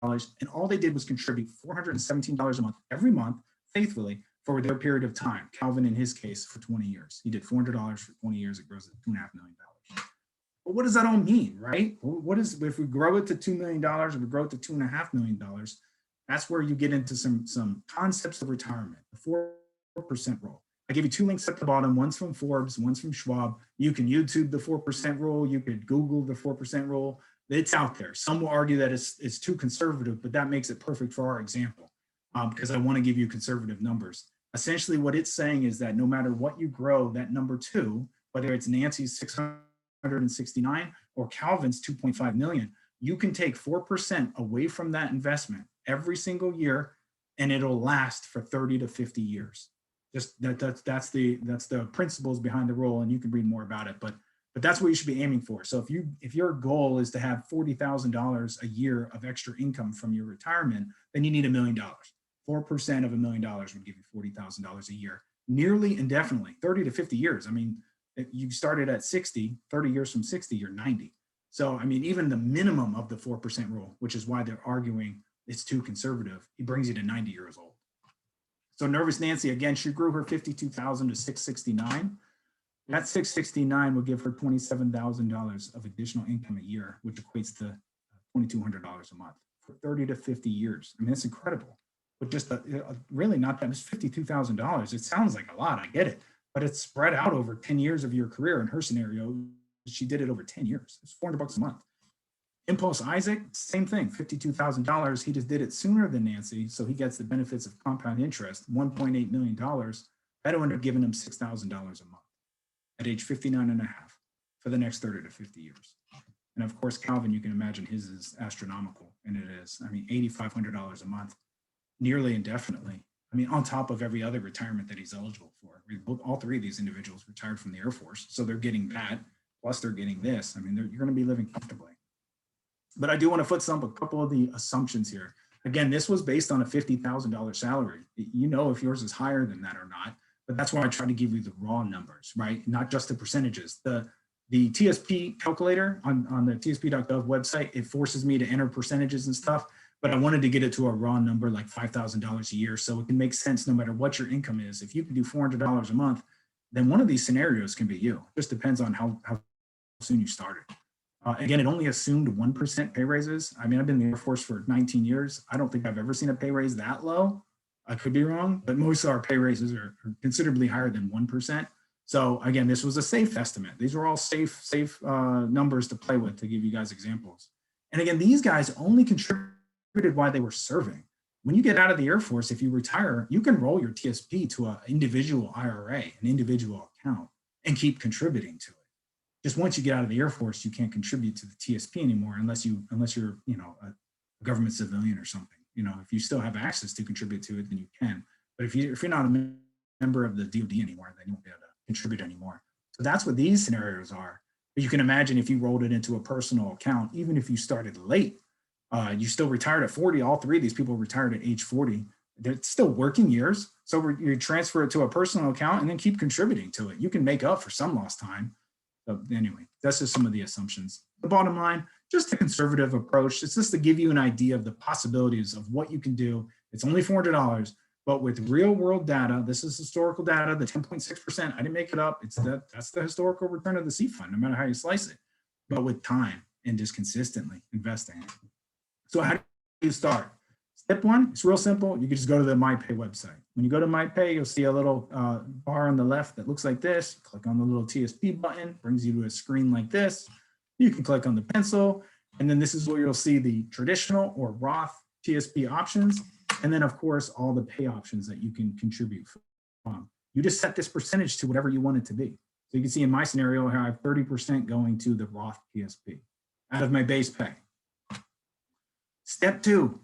And all they did was contribute $417 a month, every month, faithfully, for their period of time. Calvin, in his case, for 20 years. He did $400 for 20 years, it grows to $2.5 million. But what does that all mean, right? What is, if we grow it to $2 million, if we grow it to $2.5 million, that's where you get into some concepts of retirement, the 4% rule. I gave you 2 links at the bottom. One's from Forbes, one's from Schwab. You can YouTube the 4% rule. You could Google the 4% rule. It's out there. Some will argue that it's too conservative, but that makes it perfect for our example because I want to give you conservative numbers. Essentially, what it's saying is that no matter what you grow, that number 2, whether it's Nancy's 669 or Calvin's 2.5 million, you can take 4% away from that investment every single year, and it'll last for 30 to 50 years. Just that's the principles behind the rule, and you can read more about it. But that's what you should be aiming for. So if your goal is to have $40,000 a year of extra income from your retirement, then you need $1 million. 4% of $1 million would give you $40,000 a year, nearly indefinitely, 30 to 50 years. I mean, if you started at 60, 30 years from 60, you're 90. So, I mean, even the minimum of the 4% rule, which is why they're arguing it's too conservative, it brings you to 90 years old. So Nervous Nancy, again, she grew her 52,000 to 669. That 669 would give her $27,000 of additional income a year, which equates to $2,200 a month for 30 to 50 years. I mean, it's incredible, but just really not that. It's $52,000. It sounds like a lot. I get it, but it's spread out over 10 years of your career. In her scenario, she did it over 10 years. It's $400 a month. Impulse Isaac, same thing, $52,000. He just did it sooner than Nancy, so he gets the benefits of compound interest, $1.8 million. That'll end up giving him $6,000 a month at age 59 and a half for the next 30 to 50 years. And of course, Calvin, you can imagine his is astronomical, and it is. I mean, $8,500 a month, nearly indefinitely. I mean, on top of every other retirement that he's eligible for. All 3 of these individuals retired from the Air Force, so they're getting that, plus they're getting this. I mean, you're going to be living comfortably. But I do want to foot stomp a couple of the assumptions here. Again, this was based on a $50,000 salary. You know if yours is higher than that or not, but that's why I try to give you the raw numbers, right? Not just the percentages. The TSP calculator on the tsp.gov website, it forces me to enter percentages and stuff, but I wanted to get it to a raw number like $5,000 a year so it can make sense no matter what your income is. If you can do $400 a month, then one of these scenarios can be you. It just depends on how soon you started. Again, it only assumed 1% pay raises. I mean, I've been in the Air Force for 19 years. I don't think I've ever seen a pay raise that low. I could be wrong, but most of our pay raises are considerably higher than 1%. So again, this was a safe estimate. These were all safe numbers to play with to give you guys examples. And again, these guys only contributed while they were serving. When you get out of the Air Force, if you retire, you can roll your TSP to an individual IRA, an individual account, and keep contributing to it. Just once you get out of the Air Force, you can't contribute to the TSP anymore unless you're, a government civilian or something. If you still have access to contribute to it, then you can. But if you're not a member of the DoD anymore, then you won't be able to contribute anymore. So that's what these scenarios are. But you can imagine if you rolled it into a personal account, even if you started late, you still retired at 40. All 3 of these people retired at age 40. They're still working years. So you transfer it to a personal account and then keep contributing to it. You can make up for some lost time. So anyway, that's just some of the assumptions. The bottom line, just a conservative approach. It's just to give you an idea of the possibilities of what you can do. It's only $400, But with real world data, this is historical data, the 10.6%, I didn't make it up. That's the historical return of the C fund, no matter how you slice it, but with time and just consistently investing. So how do you start? Step one, it's real simple. You can just go to the MyPay website. When you go to MyPay, you'll see a little bar on the left that looks like this. Click on the little TSP button, brings you to a screen like this. You can click on the pencil, and then this is where you'll see the traditional or Roth TSP options. And then of course, all the pay options that you can contribute from. You just set this percentage to whatever you want it to be. So you can see in my scenario here, I have 30% going to the Roth TSP out of my base pay. Step two,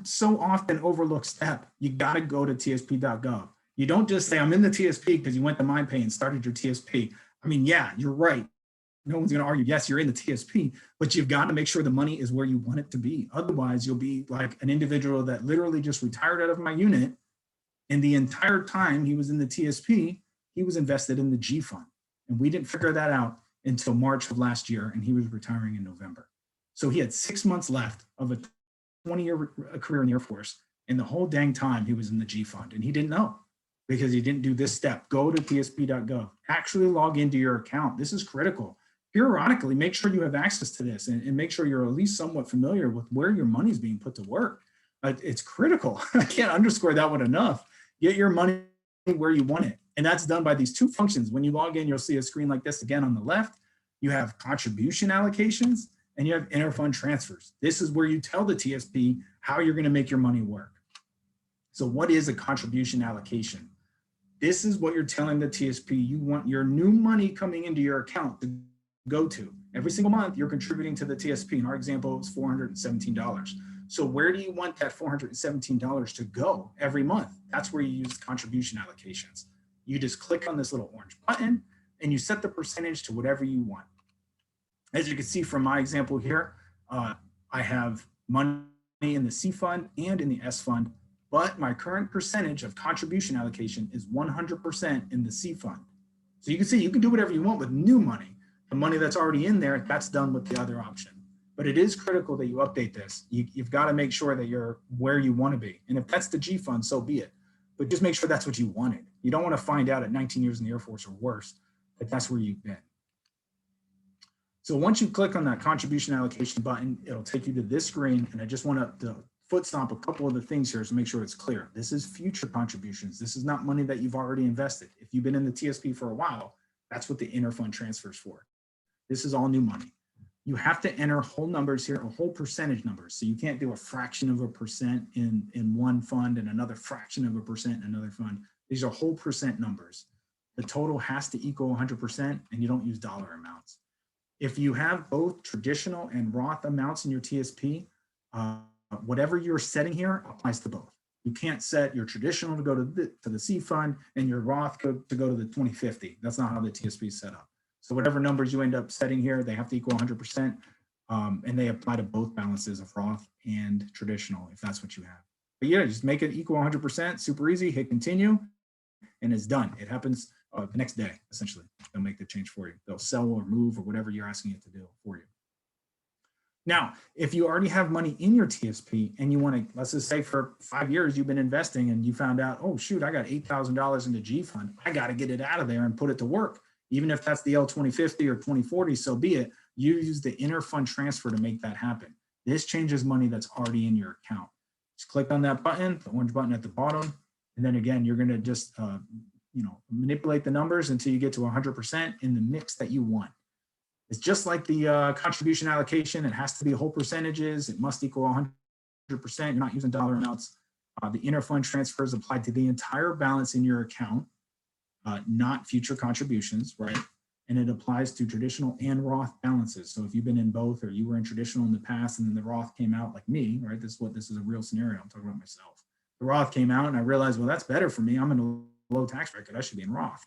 so often overlooked step, you gotta go to tsp.gov. You don't just say, I'm in the TSP because you went to MyPay and started your TSP. I mean, yeah, you're right. No one's gonna argue, yes, you're in the TSP, but you've got to make sure the money is where you want it to be. Otherwise, you'll be like an individual that literally just retired out of my unit, and the entire time he was in the TSP, he was invested in the G fund. And we didn't figure that out until March of last year, and he was retiring in November. So he had 6 months left of a 20-year career in the Air Force, and the whole dang time he was in the G fund, and he didn't know because he didn't do this step. Go to tsp.gov, actually log into your account. This is critical. Periodically, make sure you have access to this and make sure you're at least somewhat familiar with where your money is being put to work. It's critical. I can't underscore that one enough. Get your money where you want it. And that's done by these two functions. When you log in, you'll see a screen like this again on the left. You have contribution allocations and you have interfund transfers. This is where you tell the TSP how you're going to make your money work. So what is a contribution allocation? This is what you're telling the TSP you want your new money coming into your account to go to. Every single month, you're contributing to the TSP. In our example, it was $417. So where do you want that $417 to go every month? That's where you use contribution allocations. You just click on this little orange button and you set the percentage to whatever you want. As you can see from my example here, I have money in the C fund and in the S fund, but my current percentage of contribution allocation is 100% in the C fund. So you can see you can do whatever you want with new money. The money that's already in there, that's done with the other option. But it is critical that you update this. You've got to make sure that you're where you want to be. And if that's the G fund, so be it. But just make sure that's what you wanted. You don't want to find out at 19 years in the Air Force or worse that that's where you've been. So once you click on that contribution allocation button, it'll take you to this screen. And I just want to foot stomp a couple of the things here to make sure it's clear. This is future contributions. This is not money that you've already invested. If you've been in the TSP for a while, that's what the interfund transfer is for. This is all new money. You have to enter whole numbers here, or whole percentage numbers. So you can't do a fraction of a percent in one fund and another fraction of a percent in another fund. These are whole percent numbers. The total has to equal 100%, and you don't use dollar amounts. If you have both traditional and Roth amounts in your TSP, whatever you're setting here applies to both. You can't set your traditional to go to the C fund and your Roth to go to the 2050. That's not how the TSP is set up. So whatever numbers you end up setting here, they have to equal 100%, and they apply to both balances of Roth and traditional, if that's what you have. But yeah, just make it equal 100%, super easy, hit continue, and it's done. It happens the next day, essentially. They'll make the change for you. They'll sell or move or whatever you're asking it to do for you. Now, if you already have money in your TSP and you want to, let's just say for 5 years you've been investing and you found out, oh shoot, I got $8,000 in the G fund. I got to get it out of there and put it to work. Even if that's the L2050 or 2040, so be it. You use the interfund transfer to make that happen. This changes money that's already in your account. Just click on that button, the orange button at the bottom, and then again, you're going to just manipulate the numbers until you get to 100% in the mix that you want. It's just like the contribution allocation. It has to be whole percentages. It must equal 100%. You're not using dollar amounts. The interfund transfer is applied to the entire balance in your account. Not future contributions, right? And it applies to traditional and Roth balances. So if you've been in both, or you were in traditional in the past and then the Roth came out, like me, right? This is a real scenario. I'm talking about myself. The Roth came out and I realized, well, that's better for me. I'm in a low tax bracket. I should be in Roth.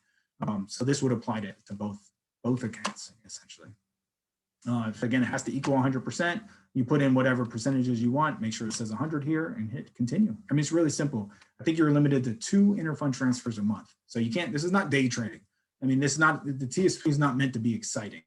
So this would apply to both accounts, essentially. If again, it has to equal 100%, you put in whatever percentages you want, make sure it says 100 here and hit continue. I mean, it's really simple. I think you're limited to 2 interfund transfers a month. So you can't, this is not day trading. I mean, this is not, the TSP is not meant to be exciting.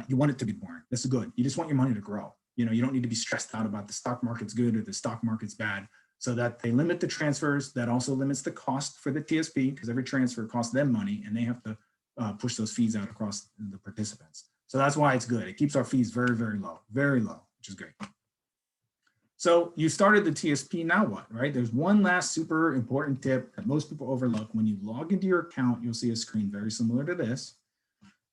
You want it to be boring. This is good. You just want your money to grow. You know, you don't need to be stressed out about the stock market's good or the stock market's bad. so that they limit the transfers. That also limits the cost for the TSP because every transfer costs them money and they have to push those fees out across the participants. So that's why it's good. It keeps our fees very, very low, which is great. So you started the TSP, now what, right? There's one last super important tip that most people overlook. When you log into your account, you'll see a screen very similar to this.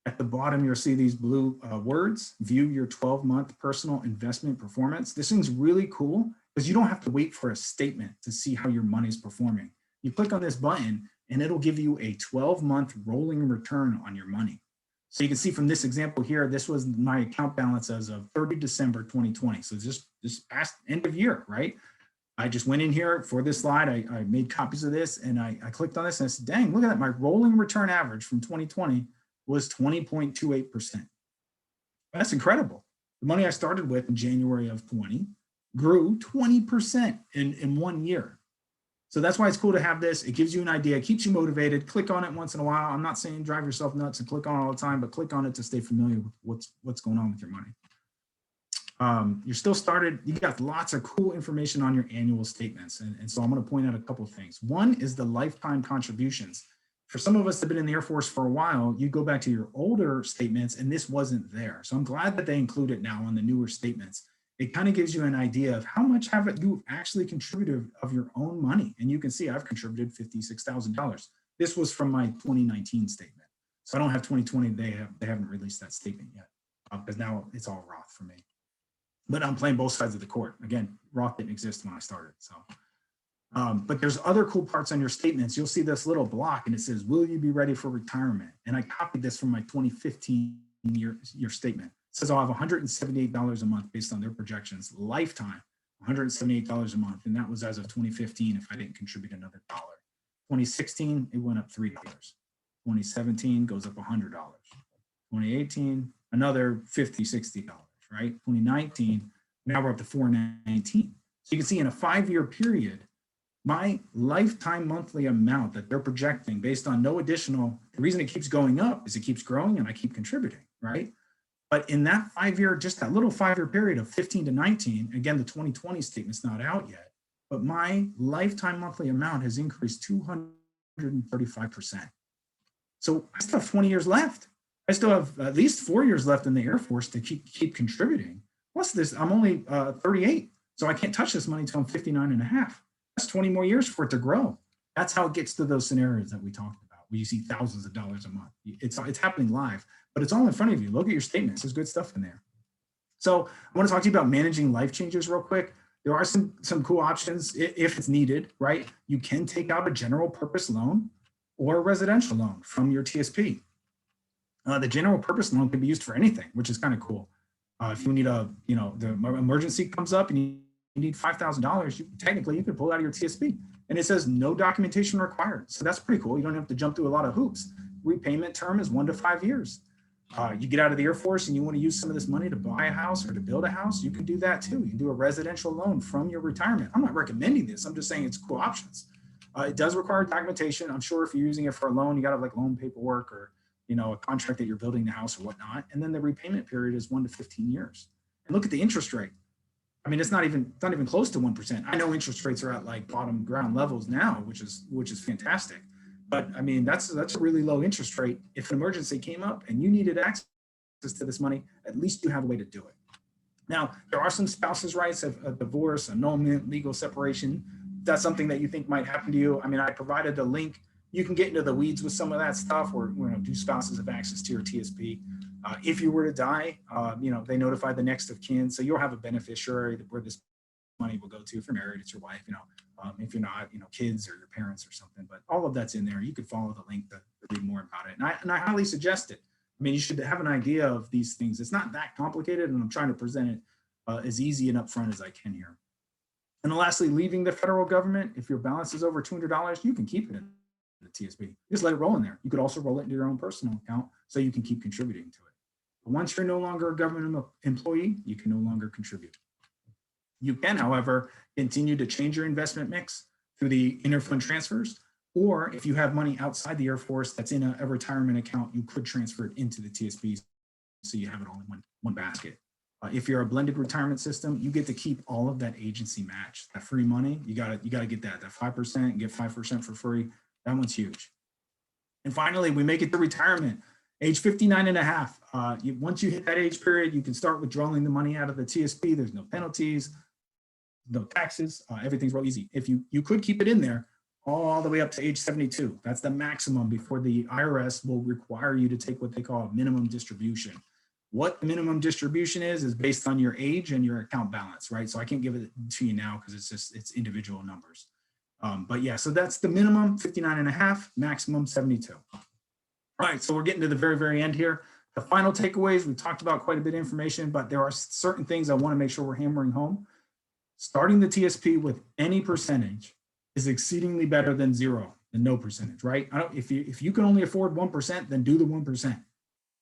At the bottom, you'll see these blue words, view your 12-month personal investment performance. This thing's really cool because you don't have to wait for a statement to see how your money's performing. You click on this button and it'll give you a 12-month rolling return on your money. So you can see from this example here, this was my account balance as of 30 December 2020. So just this past end of year, right? I just went in here for this slide. I made copies of this and I clicked on this and I said, dang, look at that. My rolling return average from 2020 was 20.28%. That's incredible. The money I started with in January of 20 grew 20% in 1 year. So that's why it's cool to have this. It gives you an idea, it keeps you motivated. Click on it once in a while. I'm not saying drive yourself nuts and click on it all the time, but click on it to stay familiar with what's going on with your money. You're still started, you got lots of cool information on your annual statements. And so I'm going to point out a couple of things. One is the lifetime contributions. For some of us that have been in the Air Force for a while, you go back to your older statements and this wasn't there. So I'm glad that they include it now on the newer statements. It kind of gives you an idea of how much have you actually contributed of your own money. And you can see I've contributed $56,000. This was from my 2019 statement. So I don't have 2020, they haven't released that statement yet because now it's all Roth for me. But I'm playing both sides of the court. Again, Roth didn't exist when I started. So, but there's other cool parts on your statements. You'll see this little block and it says, will you be ready for retirement? And I copied this from my 2015 year statement. It says I'll have $178 a month based on their projections, lifetime, $178 a month. And that was as of 2015 if I didn't contribute another $1. 2016, it went up $3. 2017 goes up $100. 2018, another $50, $60, right? 2019, now we're up to $419. So you can see in a 5-year period, my lifetime monthly amount that they're projecting based on no additional, the reason it keeps going up is it keeps growing and I keep contributing, right? But in that 5-year, just that little 5-year period of 15 to 19, again, the 2020 statement's not out yet, but my lifetime monthly amount has increased 235%. So I still have 20 years left. I still have at least 4 years left in the Air Force to keep contributing. Plus this, I'm only 38, so I can't touch this money until I'm 59 and a half. That's 20 more years for it to grow. That's how it gets to those scenarios that we talked about, where you see thousands of dollars a month. It's happening live, but it's all in front of you. Look at your statements. There's good stuff in there. So I want to talk to you about managing life changes real quick. There are some cool options if it's needed, right? You can take out a general purpose loan or a residential loan from your TSP. The general purpose loan can be used for anything, which is kind of cool. If you need the emergency comes up and you need $5,000, technically you could pull it out of your TSP. And it says no documentation required. So that's pretty cool. You don't have to jump through a lot of hoops. Repayment term is 1 to 5 years. You get out of the Air Force and you want to use some of this money to buy a house or to build a house, you can do that too. You can do a residential loan from your retirement. I'm not recommending this. I'm just saying it's cool options. It does require documentation. I'm sure if you're using it for a loan, you got to have like loan paperwork or a contract that you're building the house or whatnot. And then the repayment period is 1 to 15 years. And look at the interest rate. I mean, it's not even close to 1%. I know interest rates are at like bottom ground levels now, which is fantastic. But I mean, that's a really low interest rate. If an emergency came up and you needed access to this money, at least you have a way to do it. Now, there are some spouses' rights of a divorce, annulment, legal separation. That's something that you think might happen to you. I mean, I provided a link. You can get into the weeds with some of that stuff where, do spouses have access to your TSP? If you were to die, they notify the next of kin. So you'll have a beneficiary where this money will go to. If you're married, it's your wife, if you're not, kids or your parents or something, but all of that's in there. You could follow the link to read more about it. And I highly suggest it. I mean, you should have an idea of these things. It's not that complicated, and I'm trying to present it as easy and upfront as I can here. And then lastly, leaving the federal government, if your balance is over $200, you can keep it in the TSP. Just let it roll in there. You could also roll it into your own personal account so you can keep contributing to it. But once you're no longer a government employee, you can no longer contribute. You can, however, continue to change your investment mix through the interfund transfers, or if you have money outside the Air Force that's in a retirement account, you could transfer it into the TSP so you have it all in one basket. If you're a blended retirement system, you get to keep all of that agency match, that free money. You gotta get that 5%, get 5% for free. That one's huge. And finally, we make it to retirement, age 59 and a half. Once you hit that age period, you can start withdrawing the money out of the TSP. There's no penalties, no taxes. Everything's real easy. If you could keep it in there all the way up to age 72. That's the maximum before the IRS will require you to take what they call a minimum distribution. What the minimum distribution is based on your age and your account balance, right? So I can't give it to you now because it's individual numbers. But yeah, so that's the minimum 59 and a half, maximum 72. All right, so we're getting to the very, very end here. The final takeaways, we talked about quite a bit of information, but there are certain things I want to make sure we're hammering home. Starting the TSP with any percentage is exceedingly better than zero, than no percentage, right? If you can only afford 1%, then do the 1%.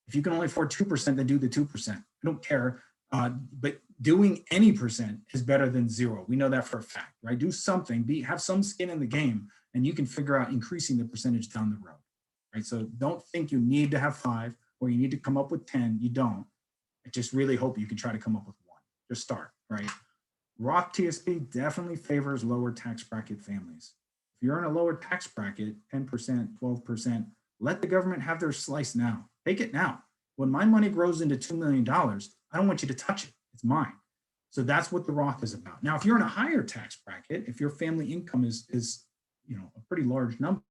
If you can only afford 2%, then do the 2%. I don't care, but doing any percent is better than zero. We know that for a fact, right? Do something, have some skin in the game, and you can figure out increasing the percentage down the road, right? So don't think you need to have 5 or you need to come up with 10. You don't. I just really hope you can try to come up with 1. Just start, right? Roth TSP definitely favors lower tax bracket families. If you're in a lower tax bracket, 10%, 12%, let the government have their slice now. Take it now. When my money grows into $2 million, I don't want you to touch it. It's mine. So that's what the Roth is about. Now, if you're in a higher tax bracket, if your family income is a pretty large number,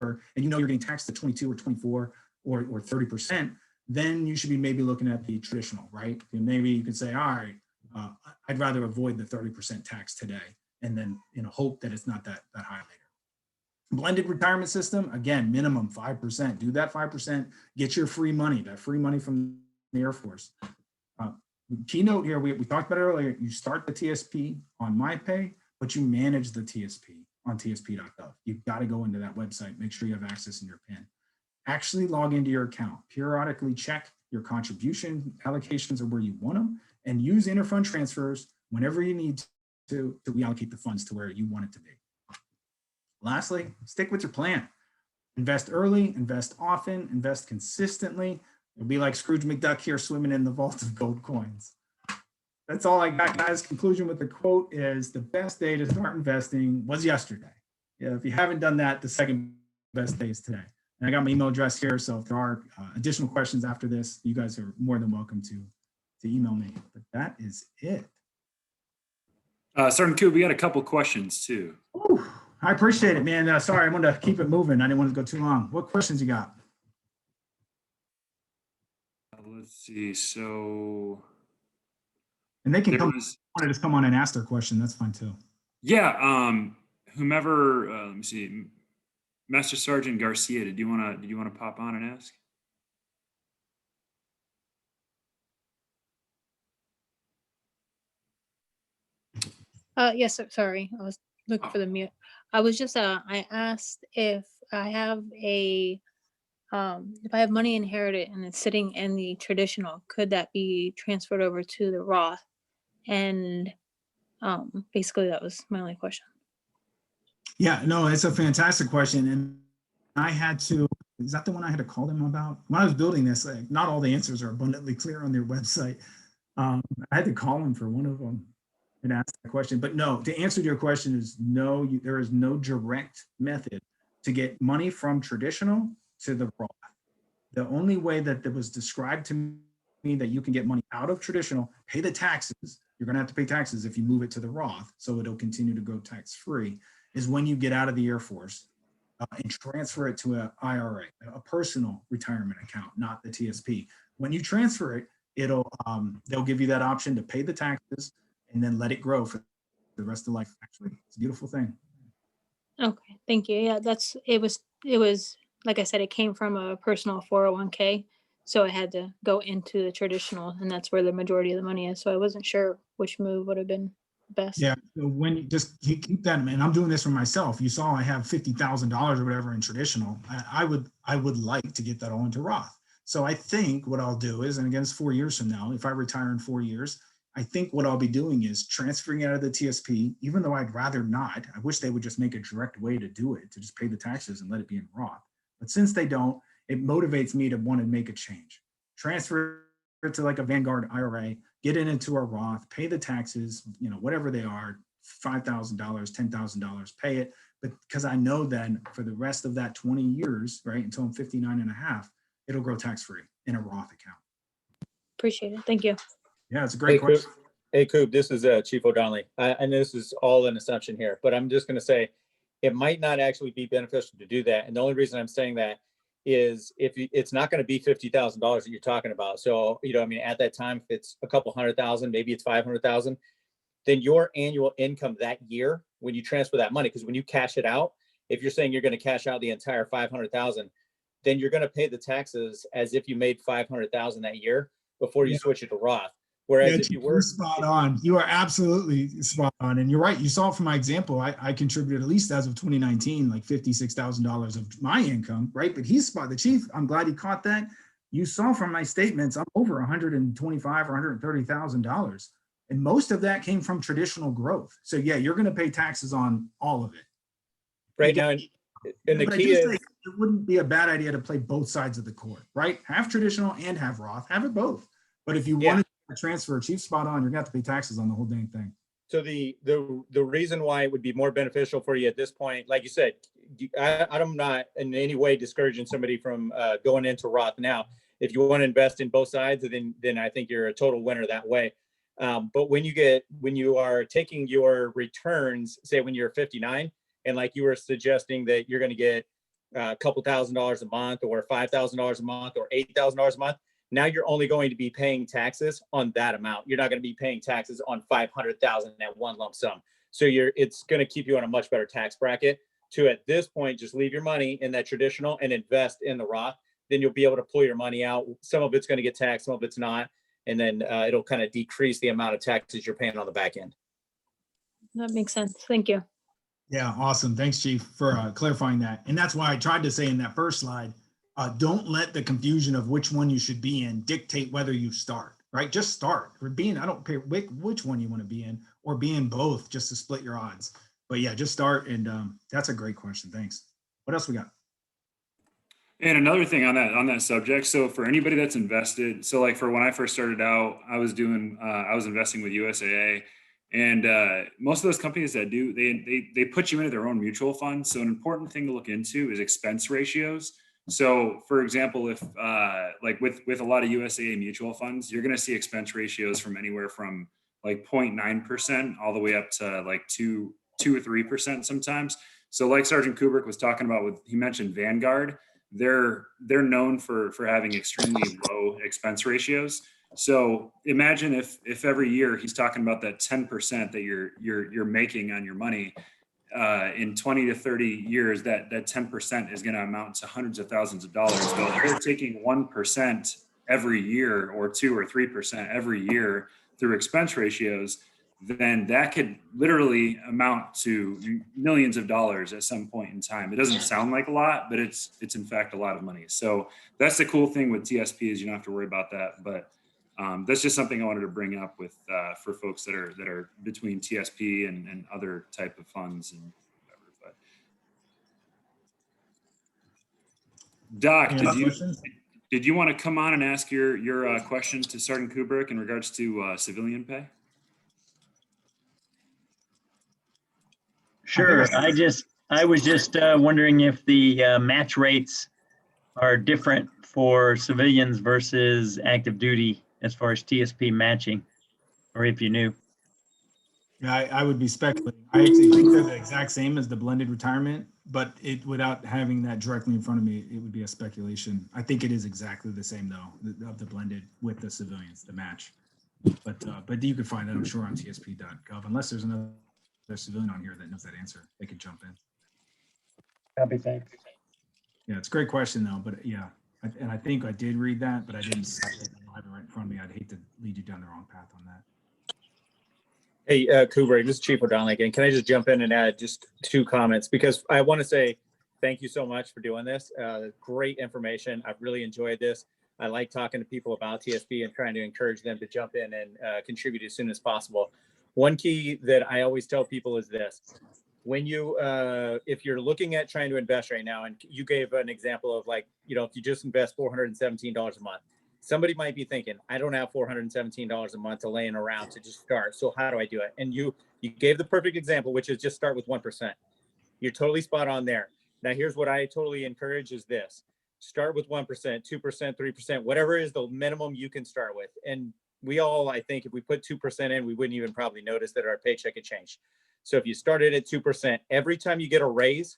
and you're getting taxed at 22 or 24 or 30%, then you should be maybe looking at the traditional, right? And maybe you could say, all right, I'd rather avoid the 30% tax today, and then hope that it's not that high later. Blended retirement system, again, minimum 5%. Do that 5%. Get your free money, that free money from the Air Force. Keynote here, we talked about it earlier. You start the TSP on MyPay, but you manage the TSP on tsp.gov. You've got to go into that website, make sure you have access in your PIN. Actually log into your account. Periodically check your contribution allocations or where you want them, and use interfund transfers whenever you need to reallocate the funds to where you want it to be. Lastly, stick with your plan. Invest early, invest often, invest consistently. You'll be like Scrooge McDuck here swimming in the vault of gold coins. That's all I got, guys. Conclusion with the quote is the best day to start investing was yesterday. Yeah, if you haven't done that, the second best day is today. And I got my email address here, so if there are additional questions after this, you guys are more than welcome to email me. But that is it. Sergeant Kube, we got a couple questions too. Ooh, I appreciate it, man. Sorry, I wanted to keep it moving. I didn't want to go too long. What questions you got? Let's see. So, and they can come. Want to just come on and ask their question. That's fine too. Yeah. Whomever. Let me see. Master Sergeant Garcia, did you want to pop on and ask? Yes, sir. Sorry, I was looking for the mute. I was just I asked if I have if I have money inherited and it's sitting in the traditional, could that be transferred over to the Roth? And basically that was my only question. Yeah, no, it's a fantastic question. And I had to, is that the one I had to call them about? When I was building this, like, not all the answers are abundantly clear on their website. I had to call them for one of them and ask the question. But no, to answer your question is no, there is no direct method to get money from traditional to the Roth. The only way that was described to me that you can get money out of traditional, pay the taxes, you're going to have to pay taxes if you move it to the Roth, so it'll continue to go tax-free, is when you get out of the Air Force and transfer it to an IRA, a personal retirement account, not the TSP. When you transfer it, they'll give you that option to pay the taxes and then let it grow for the rest of life. Actually, it's a beautiful thing. Okay, thank you. Yeah, it was like I said, it came from a personal 401k, so I had to go into the traditional, and that's where the majority of the money is. So I wasn't sure which move would have been best. Yeah, so when you just keep that, and I'm doing this for myself. You saw I have $50,000 or whatever in traditional. I would like to get that all into Roth. So I think what I'll do is, and again, it's 4 years from now, if I retire in 4 years, I think what I'll be doing is transferring out of the TSP, even though I'd rather not. I wish they would just make a direct way to do it, to just pay the taxes and let it be in Roth. But since they don't, it motivates me to want to make a change. Transfer it to like a Vanguard IRA, get it into a Roth, pay the taxes, whatever they are, $5,000, $10,000, pay it. But because I know then for the rest of that 20 years, right, until I'm 59 and a half, it'll grow tax-free in a Roth account. Appreciate it. Thank you. Yeah, it's a great question. Hey, Coop, this is Chief O'Donnelly. I know this is all an assumption here, but I'm just going to say it might not actually be beneficial to do that. And the only reason I'm saying that is it's not going to be $50,000 that you're talking about. So, at that time, if it's a couple $100,000, maybe it's 500,000, then your annual income that year, when you transfer that money, because when you cash it out, if you're saying you're going to cash out the entire 500,000, then you're going to pay the taxes as if you made 500,000 that year before you switch it to Roth. Whereas if you were spot on, you are absolutely spot on. And you're right. You saw from my example, I contributed at least as of 2019, like $56,000 of my income, right? But the chief, I'm glad he caught that. You saw from my statements, I'm over $125,000 or $130,000. And most of that came from traditional growth. So yeah, you're going to pay taxes on all of it. Right now, and the key is, it wouldn't be a bad idea to play both sides of the court, right? Have traditional and have Roth, have it both. But if you want to transfer, chief, spot on, you're gonna have to pay taxes on the whole dang thing. So the reason why it would be more beneficial for you at this point, like you said, I'm not in any way discouraging somebody from going into Roth now. If you want to invest in both sides, then I think you're a total winner that way. But when you are taking your returns, say when you're 59, and like you were suggesting that you're going to get a couple $1,000s a month or $5,000 a month or $8,000 a month, now you're only going to be paying taxes on that amount. You're not going to be paying taxes on 500,000 at one lump sum. So it's going to keep you on a much better tax bracket to, at this point, just leave your money in that traditional and invest in the Roth. Then you'll be able to pull your money out. Some of it's going to get taxed, some of it's not. And then it'll kind of decrease the amount of taxes you're paying on the back end. That makes sense. Thank you. Yeah, awesome. Thanks, Chief, for clarifying that. And that's why I tried to say in that first slide, don't let the confusion of which one you should be in dictate whether you start, right? Just start. I don't care which one you want to be in, or be in both just to split your odds. But yeah, just start. And that's a great question. Thanks. What else we got? And another thing on that subject. So for anybody that's invested, so like for when I first started out, I was investing with USAA. And most of those companies that do, they put you into their own mutual funds. So an important thing to look into is expense ratios. So for example, if like with a lot of USAA mutual funds, you're going to see expense ratios from anywhere from like 0.9% all the way up to like 2 or 3% sometimes. So like Sergeant Kuberek was talking about, he mentioned Vanguard, they're known for having extremely low expense ratios. So imagine if every year he's talking about that 10% that you're making on your money, in 20 to 30 years, that 10% is going to amount to hundreds of thousands of dollars. So if they're taking 1% every year or 2 or 3% every year through expense ratios, then that could literally amount to millions of dollars at some point in time. It doesn't sound like a lot, but it's in fact a lot of money. So that's the cool thing with TSP is you don't have to worry about that. But that's just something I wanted to bring up with for folks that are between TSP and other type of funds and whatever. But Doc, did you want to come on and ask your question to Sergeant Kuberek in regards to civilian pay? Sure. I was just wondering if the match rates are different for civilians versus active duty as far as TSP matching, or if you knew. Yeah, I would be speculating. I actually think they're the exact same as the blended retirement, but without having that directly in front of me, it would be a speculation. I think it is exactly the same though, of the blended with the civilians, the match. But you can find that, I'm sure, on tsp.gov, unless there's another civilian on here that knows that answer. They could jump in. Copy, thanks. Yeah, it's a great question though, but yeah, and I think I did read that, but I didn't have it right in front of me. I'd hate to lead you down the wrong path on that. Hey, Kuberek, this is Chief O'Donnell again. Can I just jump in and add just 2 comments? Because I want to say thank you so much for doing this. Great information. I've really enjoyed this. I like talking to people about TSP and trying to encourage them to jump in and contribute as soon as possible. One key that I always tell people is this. When you, if you're looking at trying to invest right now, and you gave an example of like, if you just invest $417 a month, Somebody might be thinking, I don't have $417 a month to laying around to just start. So how do I do it? And you gave the perfect example, which is just start with 1%. You're totally spot on there. Now, here's what I totally encourage is this. Start with 1%, 2%, 3%, whatever is the minimum you can start with. And we all, I think, if we put 2% in, we wouldn't even probably notice that our paycheck had changed. So if you started at 2%, every time you get a raise,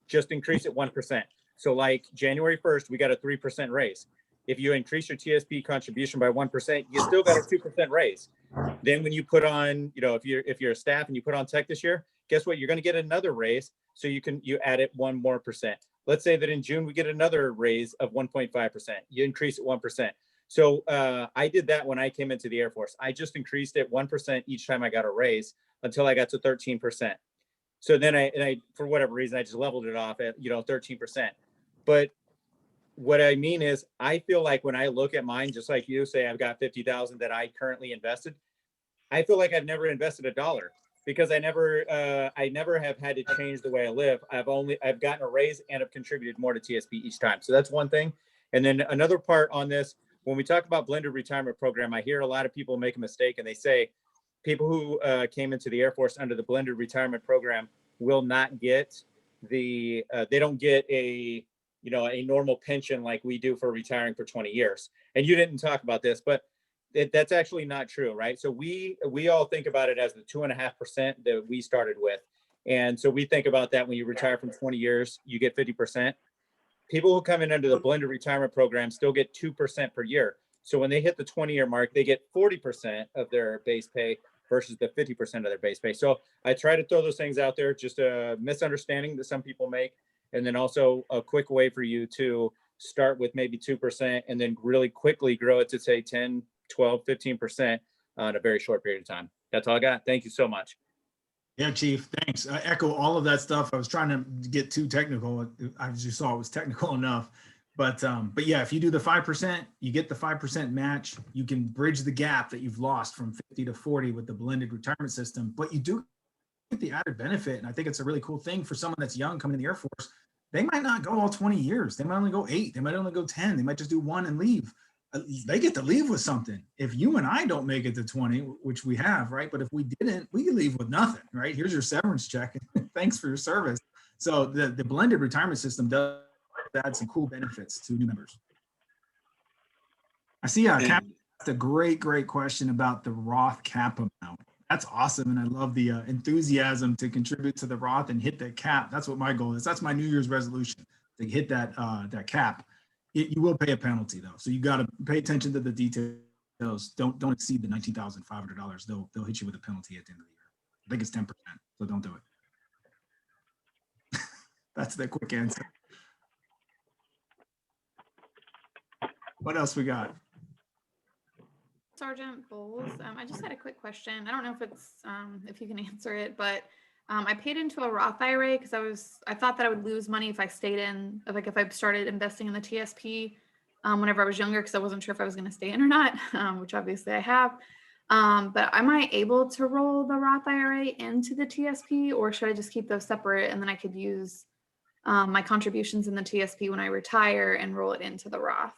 just increase it 1%. So like January 1st, we got a 3% raise. If you increase your TSP contribution by 1%, you still got a 2% raise. Then when you put on, if you're a staff and you put on tech this year, guess what? You're going to get another raise. So you add it 1 more percent. Let's say that in June, we get another raise of 1.5%. You increase it 1%. So I did that when I came into the Air Force. I just increased it 1% each time I got a raise until I got to 13%. So then I for whatever reason, I just leveled it off at, 13%. But what I mean is, I feel like when I look at mine, just like you say, I've got 50,000 that I currently invested. I feel like I've never invested $1 because I never have had to change the way I live. I've gotten a raise and have contributed more to TSP each time. So that's one thing. And then another part on this, when we talk about blended retirement program, I hear a lot of people make a mistake and they say people who came into the Air Force under the blended retirement program will not get they don't get a normal pension like we do for retiring for 20 years. And you didn't talk about this, but that's actually not true, right? So we all think about it as the 2.5% that we started with. And so we think about that when you retire from 20 years, you get 50%. People who come in under the blended retirement program still get 2% per year. So when they hit the 20-year mark, they get 40% of their base pay versus the 50% of their base pay. So I try to throw those things out there, just a misunderstanding that some people make. And then also a quick way for you to start with maybe 2% and then really quickly grow it to say 10, 12, 15% in a very short period of time. That's all I got. Thank you so much. Yeah, Chief, thanks. I echo all of that stuff. I was trying to get too technical. As you saw, it was technical enough. But yeah, if you do the 5%, you get the 5% match. You can bridge the gap that you've lost from 50 to 40 with the blended retirement system. But you do get the added benefit, and I think it's a really cool thing for someone that's young coming in the Air Force. They might not go all 20 years. They might only go 8. They might only go 10. They might just do 1 and leave. They get to leave with something. If you and I don't make it to 20, which we have, right? But if we didn't, we could leave with nothing, right? Here's your severance check. Thanks for your service. So the blended retirement system does add some cool benefits to new members. I see Cap asked a great question about the Roth cap amount. That's awesome. And I love the enthusiasm to contribute to the Roth and hit that cap. That's what my goal is. That's my New Year's resolution, to hit that cap. You will pay a penalty though. So you got to pay attention to the details. Don't exceed the $19,500. They'll hit you with a penalty at the end of the year. I think it's 10%. So don't do it. That's the quick answer. What else we got? Sergeant Bowles, I just had a quick question. I don't know if it's if you can answer it, but I paid into a Roth IRA because I thought that I would lose money if I stayed in, if I started investing in the TSP whenever I was younger, because I wasn't sure if I was going to stay in or not, which obviously I have. But am I able to roll the Roth IRA into the TSP, or should I just keep those separate and then I could use my contributions in the TSP when I retire and roll it into the Roth?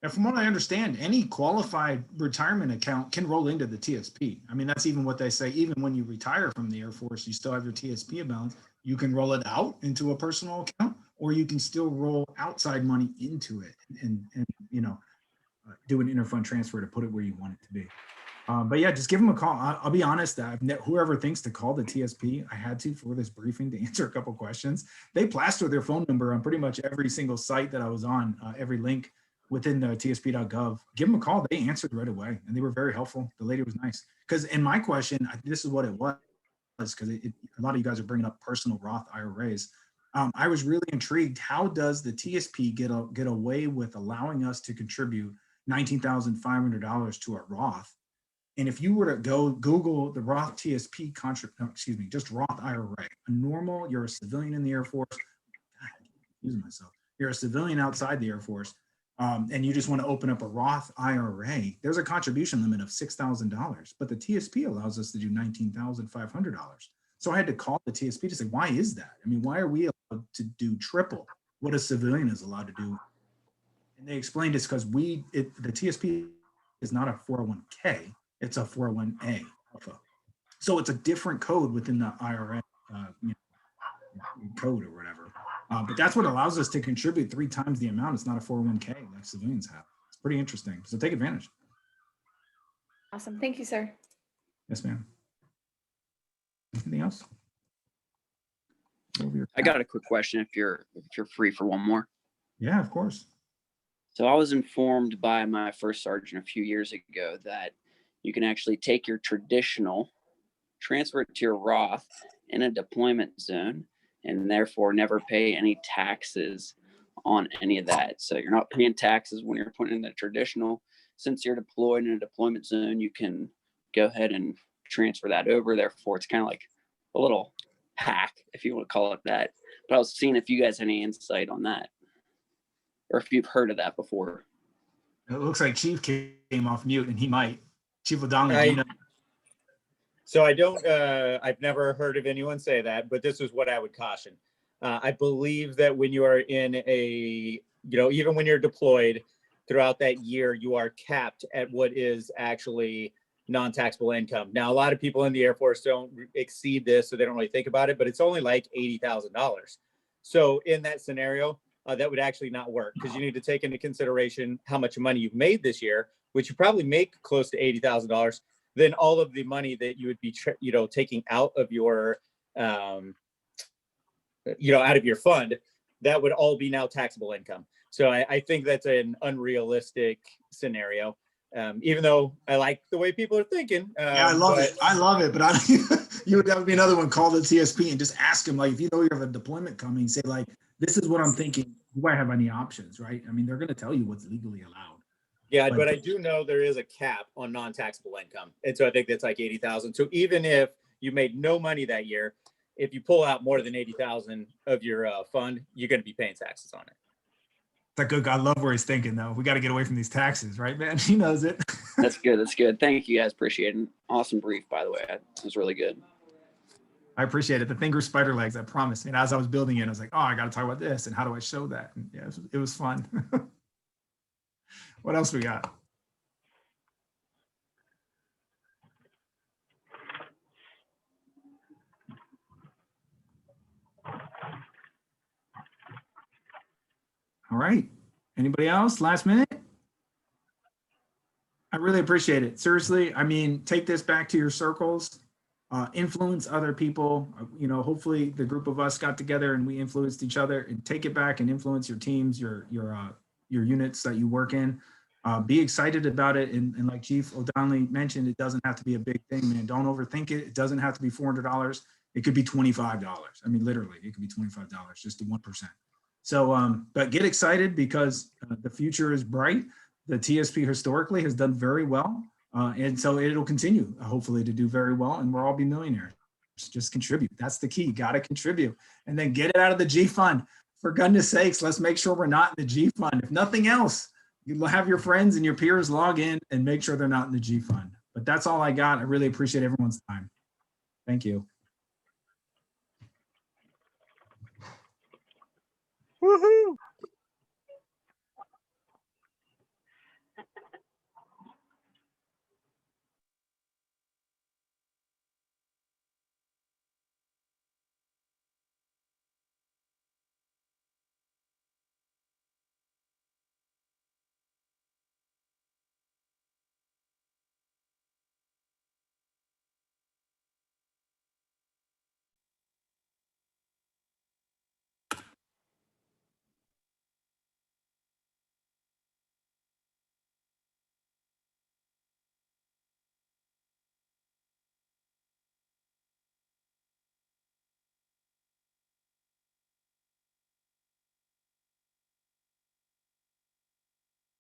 And from what I understand, any qualified retirement account can roll into the TSP. I mean, that's even what they say. Even when you retire from the Air Force, you still have your TSP balance. You can roll it out into a personal account, or you can still roll outside money into it and do an interfund transfer to put it where you want it to be. But yeah, just give them a call. I'll be honest, whoever thinks to call the TSP, I had to for this briefing to answer a couple questions. They plaster their phone number on pretty much every single site that I was on, every link within the tsp.gov. Give them a call. They answered right away, and they were very helpful. The lady was nice. Because in my question, this is what it was, because a lot of you guys are bringing up personal Roth IRAs. I was really intrigued. How does the TSP get away with allowing us to contribute $19,500 to a Roth? And if you were to go Google the Roth TSP just Roth IRA, you're a civilian in the Air Force. God, I'm confusing myself. You're a civilian outside the Air Force. And you just want to open up a Roth IRA, there's a contribution limit of $6,000, but the TSP allows us to do $19,500. So I had to call the TSP to say, why is that? I mean, why are we allowed to do triple what a civilian is allowed to do And they explained it's because the TSP is not a 401k, it's a 401a alpha. So it's a different code within the IRA code or whatever. But that's what allows us to contribute 3 times the amount. It's not a 401k like civilians have. It's pretty interesting. So take advantage. Awesome. Thank you, sir. Yes, ma'am. Anything else? I got a quick question if you're free for one more. Yeah, of course. So I was informed by my first sergeant a few years ago that you can actually take your traditional, transfer it to your Roth in a deployment zone, and therefore never pay any taxes on any of that. So you're not paying taxes when you're putting in the traditional. Since you're deployed in a deployment zone, you can go ahead and transfer that over. Therefore, it's kind of like a little hack, if you want to call it that. But I was seeing if you guys had any insight on that, or if you've heard of that before. It looks like Chief came off mute, and he might. Chief O'Donnell, you know. So I don't, I've never heard of anyone say that, but this is what I would caution. I believe that when you are in a, even when you're deployed throughout that year, you are capped at what is actually non-taxable income. Now, a lot of people in the Air Force don't exceed this, so they don't really think about it, but it's only like $80,000. So in that scenario, that would actually not work, because you need to take into consideration how much money you've made this year, which you probably make close to $80,000. Then all of the money that you would be, taking out of your, out of your fund, that would all be now taxable income. So I think that's an unrealistic scenario. Even though I like the way people are thinking. Yeah, I love it. I love it. But that would be another one. Call the TSP and just ask them, like, if you know you have a deployment coming, say, like, this is what I'm thinking. Do I have any options, right? I mean, they're going to tell you what's legally allowed. Yeah, but I do know there is a cap on non-taxable income. And so I think that's like 80,000. So even if you made no money that year, if you pull out more than 80,000 of your fund, you're going to be paying taxes on it. That good guy. I love where he's thinking, though. We got to get away from these taxes, right, man? He knows it. That's good. That's good. Thank you guys. Appreciate it. Awesome brief, by the way. It was really good. I appreciate it. The thing grew spider legs, I promise. And as I was building it, I was like, oh, I got to talk about this. And how do I show that? And yeah, it was fun. What else we got? All right. Anybody else? Last minute? I really appreciate it. Seriously, I mean, take this back to your circles, influence other people. Hopefully the group of us got together and we influenced each other, and take it back and influence your teams, your units that you work in. Be excited about it. And like Chief O'Donnell mentioned, it doesn't have to be a big thing, man. Don't overthink it. It doesn't have to be $400. It could be $25. I mean, literally, it could be $25, just to 1%. So, but get excited, because the future is bright. The TSP historically has done very well. And so it'll continue, hopefully, to do very well. And we'll all be millionaires. Just contribute. That's the key. Got to contribute. And then get it out of the G fund. For goodness sakes, let's make sure we're not in the G fund. If nothing else, you have your friends and your peers log in and make sure they're not in the G fund. But that's all I got. I really appreciate everyone's time. Thank you. Woohoo!